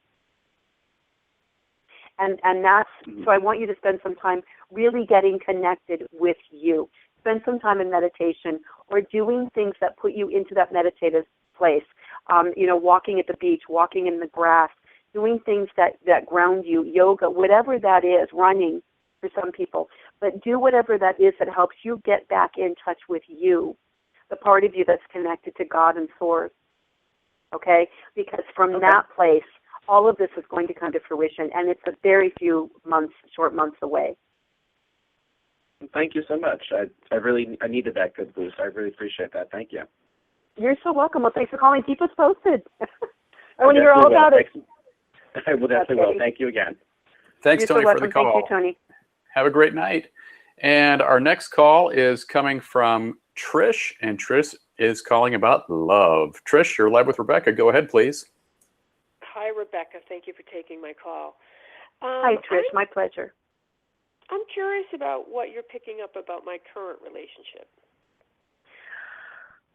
And that's, so I want you to spend some time really getting connected with you. Spend some time in meditation or doing things that put you into that meditative place. Walking at the beach, walking in the grass, doing things that ground you, yoga, whatever that is, running for some people. But do whatever that is that helps you get back in touch with you, the part of you that's connected to God and Source. Okay? Because from that place, all of this is going to come to fruition, and it's a very few short months away. Thank you so much. I needed that good boost. I really appreciate that. Thank you. You're so welcome. Well, thanks for calling. Keep us posted. I want to hear all about it. I will definitely will. Thank you again. Thanks, Tony, for the call. Thank you, Tony. Have a great night. And our next call is coming from Trish, and Trish is calling about love. Trish, you're live with Rebecca. Go ahead, please. Hi, Rebecca. Thank you for taking my call. Hi, Trish. My pleasure. I'm curious about what you're picking up about my current relationship.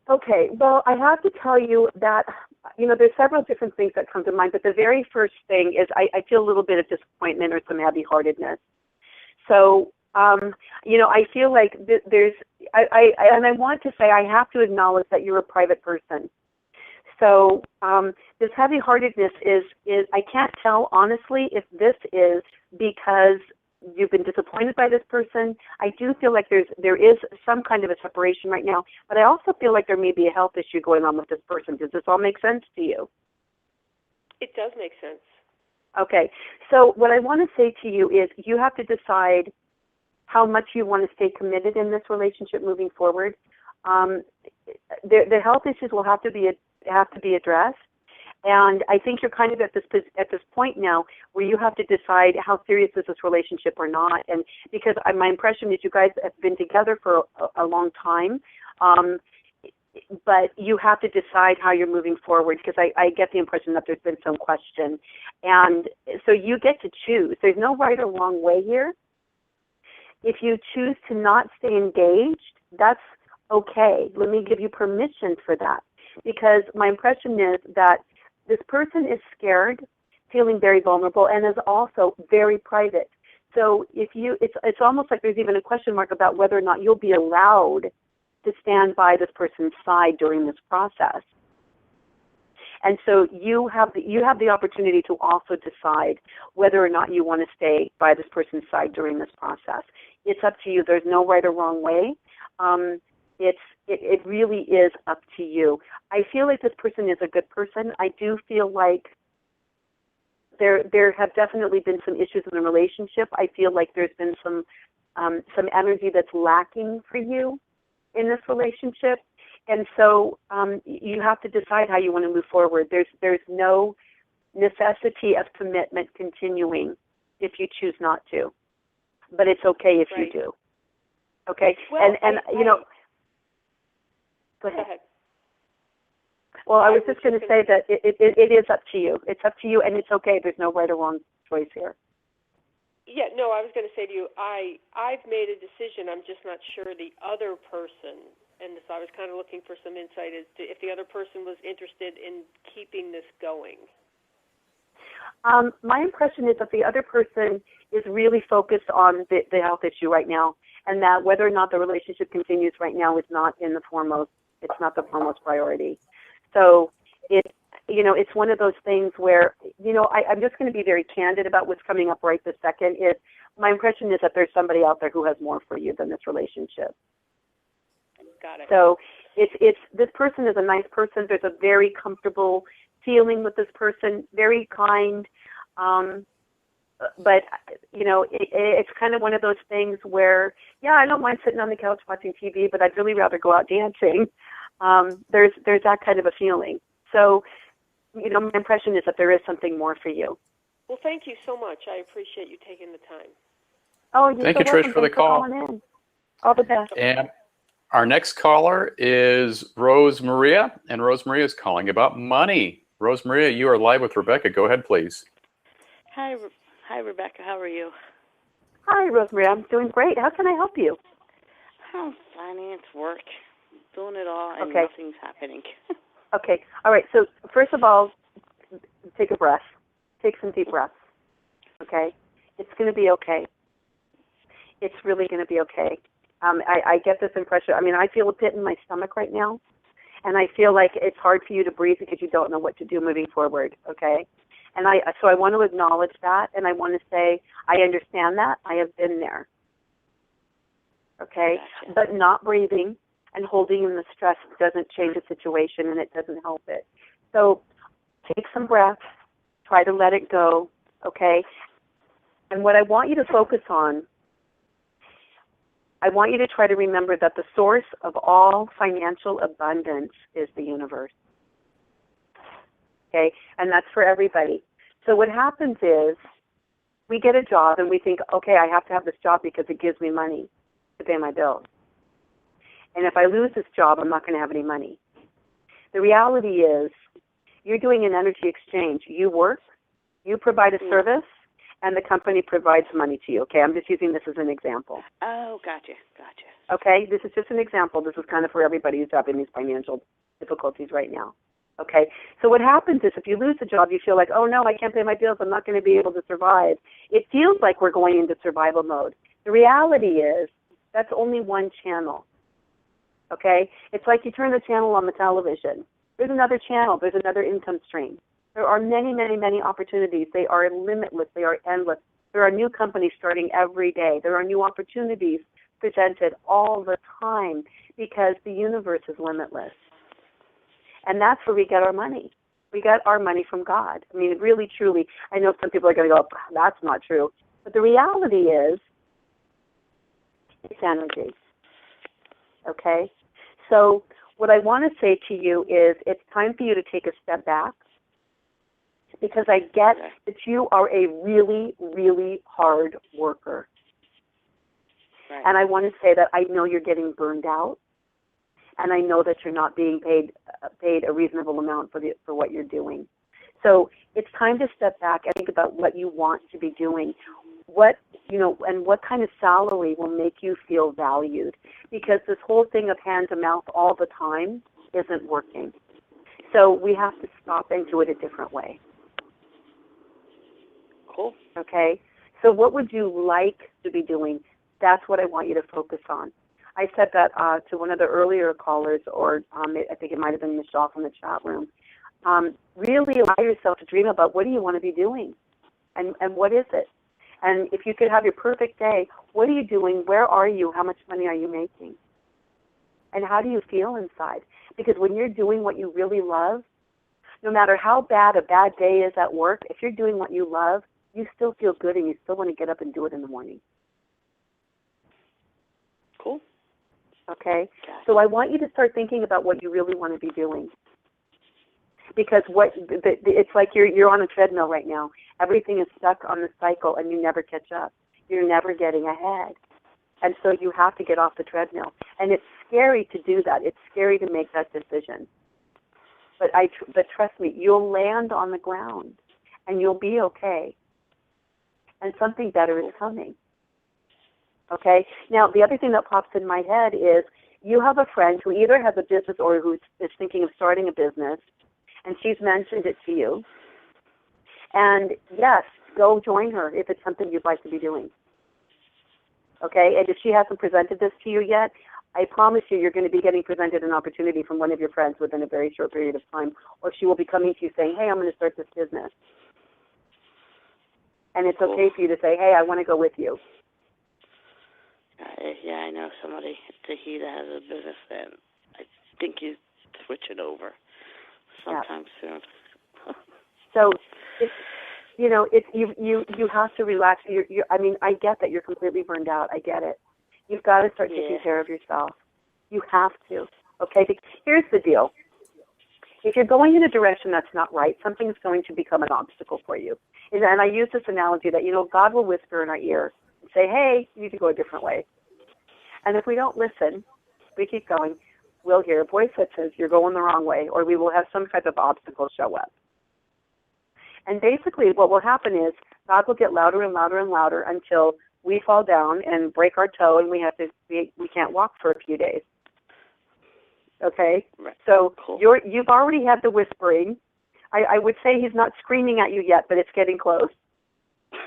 Okay. Well, I have to tell you that, there's several different things that come to mind, but the very first thing is I feel a little bit of disappointment or some heavy-heartedness. So, I feel like and I want to say I have to acknowledge that you're a private person. So this heavy-heartedness is I can't tell honestly if this is because you've been disappointed by this person. I do feel like there is some kind of a separation right now, but I also feel like there may be a health issue going on with this person. Does this all make sense to you? It does make sense. Okay. So what I want to say to you is you have to decide how much you want to stay committed in this relationship moving forward. The health issues will have to be addressed. And I think you're kind of at this point now where you have to decide how serious is this relationship or not. And because my impression is you guys have been together for a long time, but you have to decide how you're moving forward, because I get the impression that there's been some question. And so you get to choose. There's no right or wrong way here. If you choose to not stay engaged, that's okay. Let me give you permission for that, because my impression is that this person is scared, feeling very vulnerable, and is also very private. So it's almost like there's even a question mark about whether or not you'll be allowed to stand by this person's side during this process. And so you have the opportunity to also decide whether or not you want to stay by this person's side during this process. It's up to you. There's no right or wrong way. It really is up to you. I feel like this person is a good person. I do feel like there have definitely been some issues in the relationship. I feel like there's been some energy that's lacking for you in this relationship. And so you have to decide how you want to move forward. There's no necessity of commitment continuing if you choose not to, but it's okay if you do. Okay, well, go ahead. Well, I was just going to say that it is up to you. It's up to you, and it's okay. There's no right or wrong choice here. Yeah, no, I was going to say to you, I've made a decision. I'm just not sure the other person, and so I was kind of looking for some insight as to if the other person was interested in keeping this going. My impression is that the other person is really focused on the health issue right now, and that whether or not the relationship continues right now is not in the foremost. It's not the foremost priority. So it's one of those things where, I'm just going to be very candid about what's coming up right this second. My impression is that there's somebody out there who has more for you than this relationship. Got it. So it's this person is a nice person. There's a very comfortable feeling with this person, very kind. But, it's kind of one of those things where, I don't mind sitting on the couch watching TV, but I'd really rather go out dancing. There's that kind of a feeling. So, my impression is that there is something more for you. Well, thank you so much. I appreciate you taking the time. Oh, you're Thank you, Trish, for the call. In. All the best. And our next caller is Rose Maria, and Rose Maria is calling about money. Rose Maria, you are live with Rebecca. Go ahead, please. Hi, Rebecca. How are you? Hi, Rose Maria. I'm doing great. How can I help you? Finance, work, doing it all, and Okay. nothing's happening. Okay. All right. So first of all, take a breath. Take some deep breaths. Okay? It's going to be okay. It's really going to be okay. I get this impression. I feel a pit in my stomach right now, and I feel like it's hard for you to breathe because you don't know what to do moving forward. Okay? And so I want to acknowledge that, and I want to say I understand that. I have been there. Okay? Gotcha. But not breathing and holding in the stress doesn't change the situation, and it doesn't help it. So take some breaths. Try to let it go, okay? And what I want you to focus on, I want you to try to remember that the source of all financial abundance is the universe, okay? And that's for everybody. So what happens is we get a job and we think, okay, I have to have this job because it gives me money to pay my bills. And if I lose this job, I'm not going to have any money. The reality is you're doing an energy exchange. You work, you provide a service, and the company provides money to you. Okay, I'm just using this as an example. Oh, gotcha. Okay, this is just an example. This is kind of for everybody who's having these financial difficulties right now. Okay, so what happens is if you lose a job, you feel like, oh no, I can't pay my bills. I'm not going to be able to survive. It feels like we're going into survival mode. The reality is that's only one channel. Okay, it's like you turn the channel on the television. There's another channel. There's another income stream. There are many, many, many opportunities. They are limitless. They are endless. There are new companies starting every day. There are new opportunities presented all the time because the universe is limitless. And that's where we get our money. We get our money from God. I mean, really, truly, I know some people are going to go, that's not true. But the reality is, it's energy. Okay? So what I want to say to you is it's time for you to take a step back because I get that you are a really, really hard worker. Right. And I want to say that I know you're getting burned out, and I know that you're not being paid a reasonable amount for what you're doing. So it's time to step back and think about what you want to be doing. And what kind of salary will make you feel valued? Because this whole thing of hand to mouth all the time isn't working. So we have to stop and do it a different way. Cool. Okay? So what would you like to be doing? That's what I want you to focus on. I said that to one of the earlier callers, or I think it might have been Michelle from the chat room. Really allow yourself to dream about what do you want to be doing, and what is it? And if you could have your perfect day, what are you doing? Where are you? How much money are you making? And how do you feel inside? Because when you're doing what you really love, no matter how bad a bad day is at work, if you're doing what you love, you still feel good and you still want to get up and do it in the morning. Cool. Okay. Okay? So I want you to start thinking about what you really want to be doing. Because it's like you're on a treadmill right now. Everything is stuck on the cycle and you never catch up. You're never getting ahead. And so you have to get off the treadmill. And it's scary to do that. It's scary to make that decision. But trust me, you'll land on the ground and you'll be okay. And something better is coming. Okay? Now, the other thing that pops in my head is you have a friend who either has a business or who is thinking of starting a business, and she's mentioned it to you. And yes, go join her if it's something you'd like to be doing. Okay? And if she hasn't presented this to you yet, I promise you're going to be getting presented an opportunity from one of your friends within a very short period of time, or she will be coming to you saying, hey, I'm going to start this business. And it's okay for you to say, hey, I want to go with you. Yeah, I know somebody, he that has a business, and I think he's switching over sometime soon. So, you have to relax. I mean, I get that you're completely burned out. I get it. You've got to start taking care of yourself. You have to. Okay? Here's the deal. If you're going in a direction that's not right, something's going to become an obstacle for you. And I use this analogy that, God will whisper in our ear and say, hey, you need to go a different way. And if we don't listen, we keep going, we'll hear a voice that says, you're going the wrong way, or we will have some type of obstacle show up. And basically what will happen is God will get louder and louder and louder until we fall down and break our toe and we can't walk for a few days. Okay? Right. So you've already had the whispering. I would say he's not screaming at you yet, but it's getting close.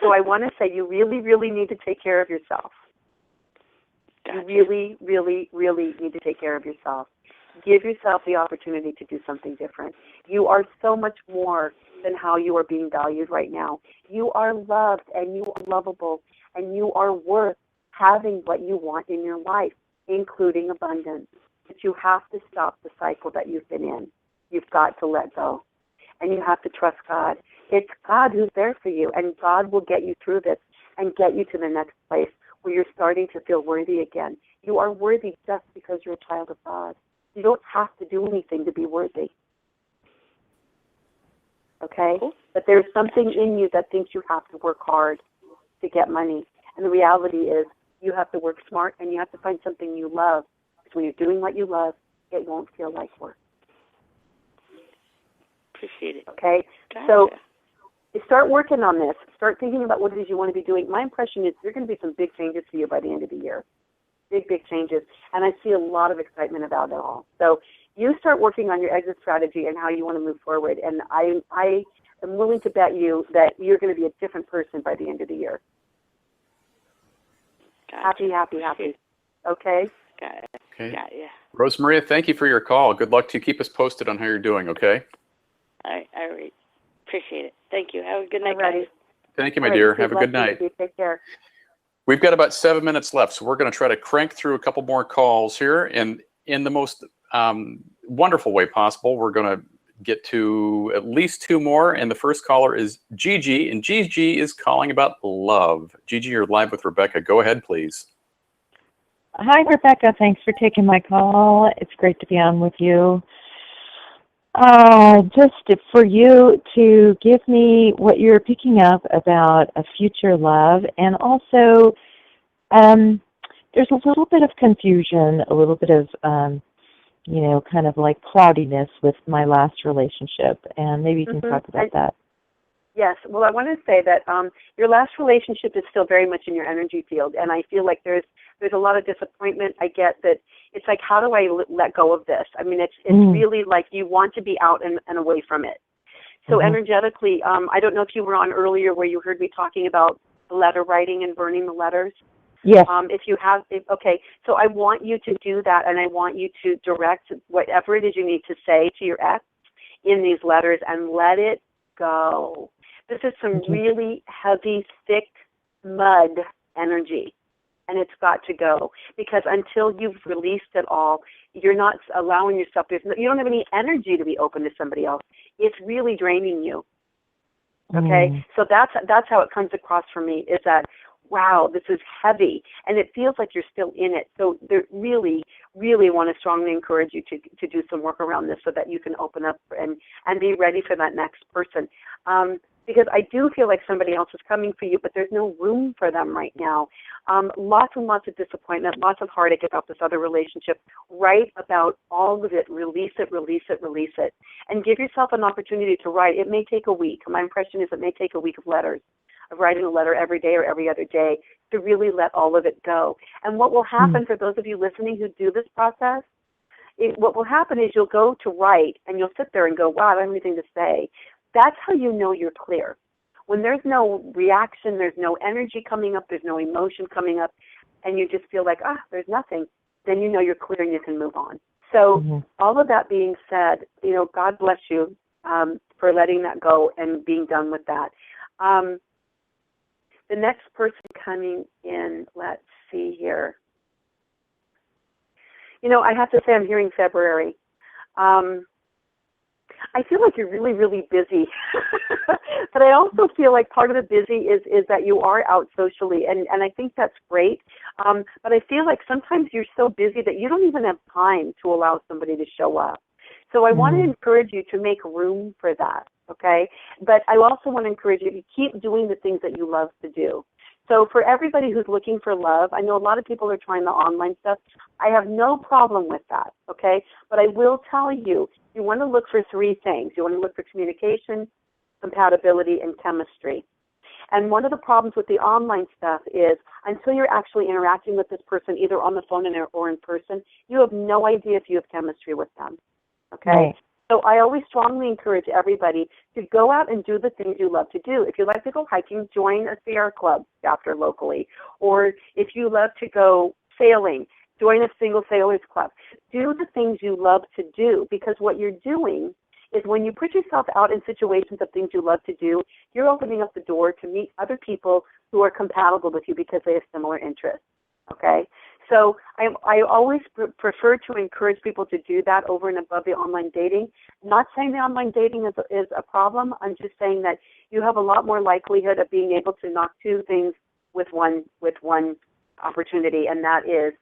So I want to say you really, really need to take care of yourself. Gotcha. You really, really, really need to take care of yourself. Give yourself the opportunity to do something different. You are so much more than how you are being valued right now. You are loved and you are lovable and you are worth having what you want in your life, including abundance. But you have to stop the cycle that you've been in. You've got to let go. And you have to trust God. It's God who's there for you, and God will get you through this and get you to the next place where you're starting to feel worthy again. You are worthy just because you're a child of God. You don't have to do anything to be worthy. Okay? But there's something in you that thinks you have to work hard to get money. And the reality is you have to work smart and you have to find something you love. Because when you're doing what you love, it won't feel like work. Appreciate it. Okay? Gotcha. So start working on this. Start thinking about what it is you want to be doing. My impression is there are going to be some big changes for you by the end of the year. Big, big changes. And I see a lot of excitement about it all. So you start working on your exit strategy and how you want to move forward. And I am willing to bet you that you're going to be a different person by the end of the year. Gotcha. Happy. Okay? Got it. Okay. Got you. Rosemaria, thank you for your call. Good luck to you. Keep us posted on how you're doing, okay? All right. Appreciate it. Thank you. Have a good night, guys. Thank you, my dear. Have a good night. Take care. We've got about 7 minutes left, so we're going to try to crank through a couple more calls here. And in the most wonderful way possible, we're going to get to at least 2 more. And the first caller is Gigi, and Gigi is calling about love. Gigi, you're live with Rebecca. Go ahead, please. Hi, Rebecca. Thanks for taking my call. It's great to be on with you. Just for you to give me what you're picking up about a future love, and also there's a little bit of confusion, a little bit of, kind of like cloudiness with my last relationship, and maybe you can talk about that. Yes. Well, I want to say that your last relationship is still very much in your energy field, and I feel like there's a lot of disappointment. I get that it's like, how do I let go of this? I mean, it's really like you want to be out and away from it. So energetically, I don't know if you were on earlier where you heard me talking about the letter writing and burning the letters. Yes. Okay. So I want you to do that, and I want you to direct whatever it is you need to say to your ex in these letters and let it go. This is some really heavy, thick mud energy, and it's got to go, because until you've released it all, you're not allowing yourself, you don't have any energy to be open to somebody else. It's really draining you. Okay? So that's how it comes across for me, is that, wow, this is heavy, and it feels like you're still in it. So there really, really want to strongly encourage you to do some work around this so that you can open up and be ready for that next person. Because I do feel like somebody else is coming for you, but there's no room for them right now. Lots and lots of disappointment, lots of heartache about this other relationship. Write about all of it. Release it, release it, release it. And give yourself an opportunity to write. It may take a week. My impression is it may take a week of letters, of writing a letter every day or every other day to really let all of it go. And what will happen for those of you listening who do this process, what will happen is you'll go to write and you'll sit there and go, wow, I don't have anything to say. That's how you know you're clear. When there's no reaction, there's no energy coming up, there's no emotion coming up, and you just feel like, there's nothing, then you know you're clear and you can move on. So all of that being said, God bless you for letting that go and being done with that. The next person coming in, let's see here. I have to say I'm hearing February. I feel like you're really, really busy. But I also feel like part of the busy is that you are out socially, and I think that's great. But I feel like sometimes you're so busy that you don't even have time to allow somebody to show up. So I want to encourage you to make room for that, okay? But I also want to encourage you to keep doing the things that you love to do. So for everybody who's looking for love, I know a lot of people are trying the online stuff. I have no problem with that, okay? But I will tell you, you want to look for three things. You want to look for communication, compatibility, and chemistry. And one of the problems with the online stuff is until you're actually interacting with this person, either on the phone or in person, you have no idea if you have chemistry with them, okay? Right. So I always strongly encourage everybody to go out and do the things you love to do. If you like to go hiking, join a Sierra Club chapter locally. Or if you love to go sailing, join a Single Sailors Club. Do the things you love to do, because what you're doing is when you put yourself out in situations of things you love to do, you're opening up the door to meet other people who are compatible with you because they have similar interests, okay? So I always prefer to encourage people to do that over and above the online dating. Not saying the online dating is a problem. I'm just saying that you have a lot more likelihood of being able to knock two things with one opportunity, and that is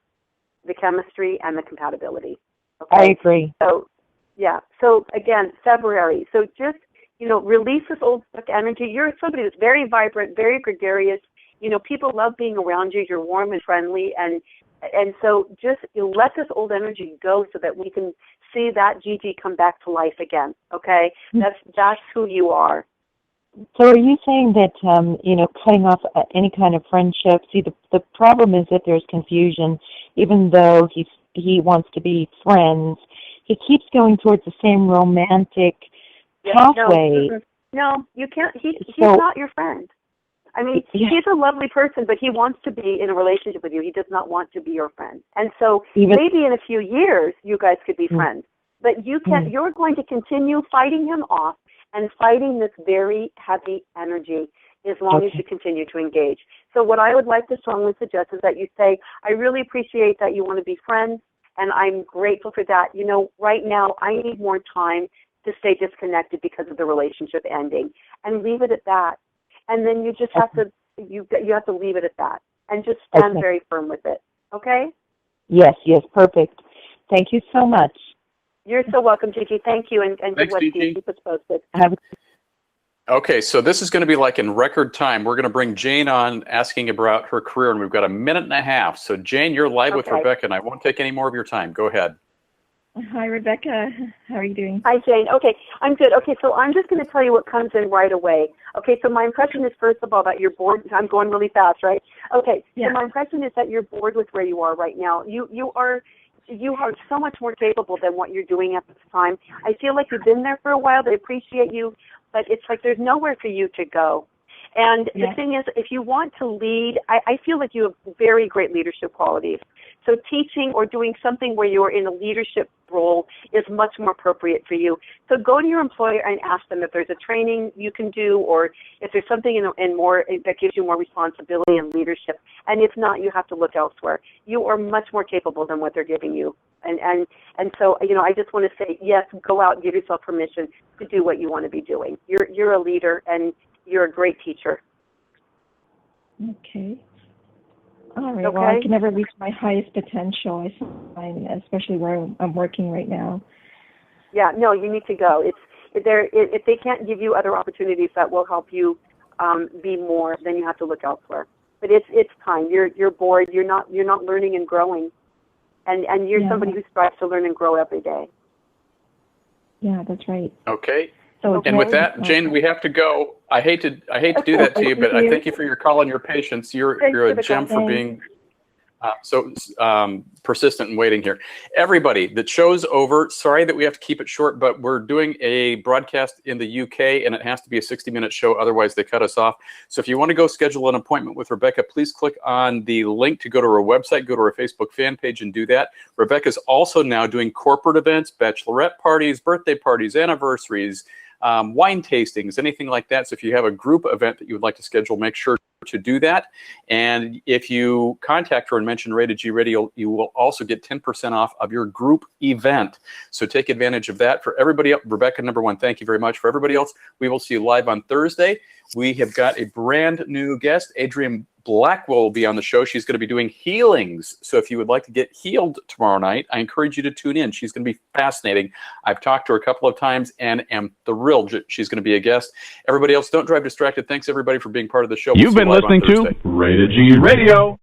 the chemistry and the compatibility. Okay? I agree. So, yeah. So, again, February. So just, release this old stuck energy. You're somebody that's very vibrant, very gregarious. People love being around you. You're warm and friendly, and so just let this old energy go so that we can see that Gigi come back to life again, okay? That's who you are. So are you saying that, cutting off any kind of friendship, see, the problem is that there's confusion. Even though he wants to be friends, he keeps going towards the same romantic pathway. No, you can't. He's not your friend. I mean, he's a lovely person, but he wants to be in a relationship with you. He does not want to be your friend. And so maybe in a few years, you guys could be friends. But you're going to continue fighting him off and fighting this very heavy energy as long as you continue to engage. So what I would like to strongly suggest is that you say, I really appreciate that you want to be friends, and I'm grateful for that. Right now, I need more time to stay disconnected because of the relationship ending, and leave it at that. And then you just have to you have to leave it at that and just stand very firm with it. Okay? Yes, perfect. Thank you so much. You're so welcome, Gigi. Thank you, and good luck to you. Keep us posted. Okay, so this is going to be like in record time. We're going to bring Jane on asking about her career, and we've got a minute and a half. So Jane, you're live with Rebecca, and I won't take any more of your time. Go ahead. Hi, Rebecca. How are you doing? Hi, Jane. Okay, I'm good. Okay, so I'm just going to tell you what comes in right away. Okay, so my impression is, first of all, that you're bored. I'm going really fast, right? Okay, so my impression is that you're bored with where you are right now. You are so much more capable than what you're doing at this time. I feel like you've been there for a while. They appreciate you, but it's like there's nowhere for you to go. And the thing is, if you want to lead, I feel like you have very great leadership qualities. So teaching or doing something where you're in a leadership role is much more appropriate for you. So go to your employer and ask them if there's a training you can do, or if there's something in more that gives you more responsibility and leadership. And if not, you have to look elsewhere. You are much more capable than what they're giving you. And so, I just want to say, yes, go out and give yourself permission to do what you want to be doing. You're a leader, and you're a great teacher. Okay. All right. Okay. Well, I can never reach my highest potential, I find, especially where I'm working right now. Yeah, no, you need to go. If they can't give you other opportunities that will help you be more, then you have to look elsewhere. But it's time. You're bored. You're not learning and growing, and you're somebody who strives to learn and grow every day. Yeah, that's right. Okay. So and with that, Jane, we have to go. I hate to do that to you, but I thank you for your call and your patience. You're a gem for being so persistent and waiting here. Everybody, the show's over. Sorry that we have to keep it short, but we're doing a broadcast in the UK, and it has to be a 60-minute show. Otherwise, they cut us off. So if you want to go schedule an appointment with Rebecca, please click on the link to go to her website, go to her Facebook fan page, and do that. Rebecca's also now doing corporate events, bachelorette parties, birthday parties, anniversaries, wine tastings, anything like that. So if you have a group event that you would like to schedule, make sure to do that. And if you contact her and mention Rated G Radio, you will also get 10% off of your group event. So take advantage of that. For everybody else, Rebecca, number one, thank you very much. For everybody else, we will see you live on Thursday. We have got a brand new guest, Adrienne Blackwell will be on the show. She's going to be doing healings. So if you would like to get healed tomorrow night, I encourage you to tune in. She's going to be fascinating. I've talked to her a couple of times and am thrilled she's going to be a guest. Everybody else, don't drive distracted. Thanks, everybody, for being part of the show. You've been listening to Rated G Radio.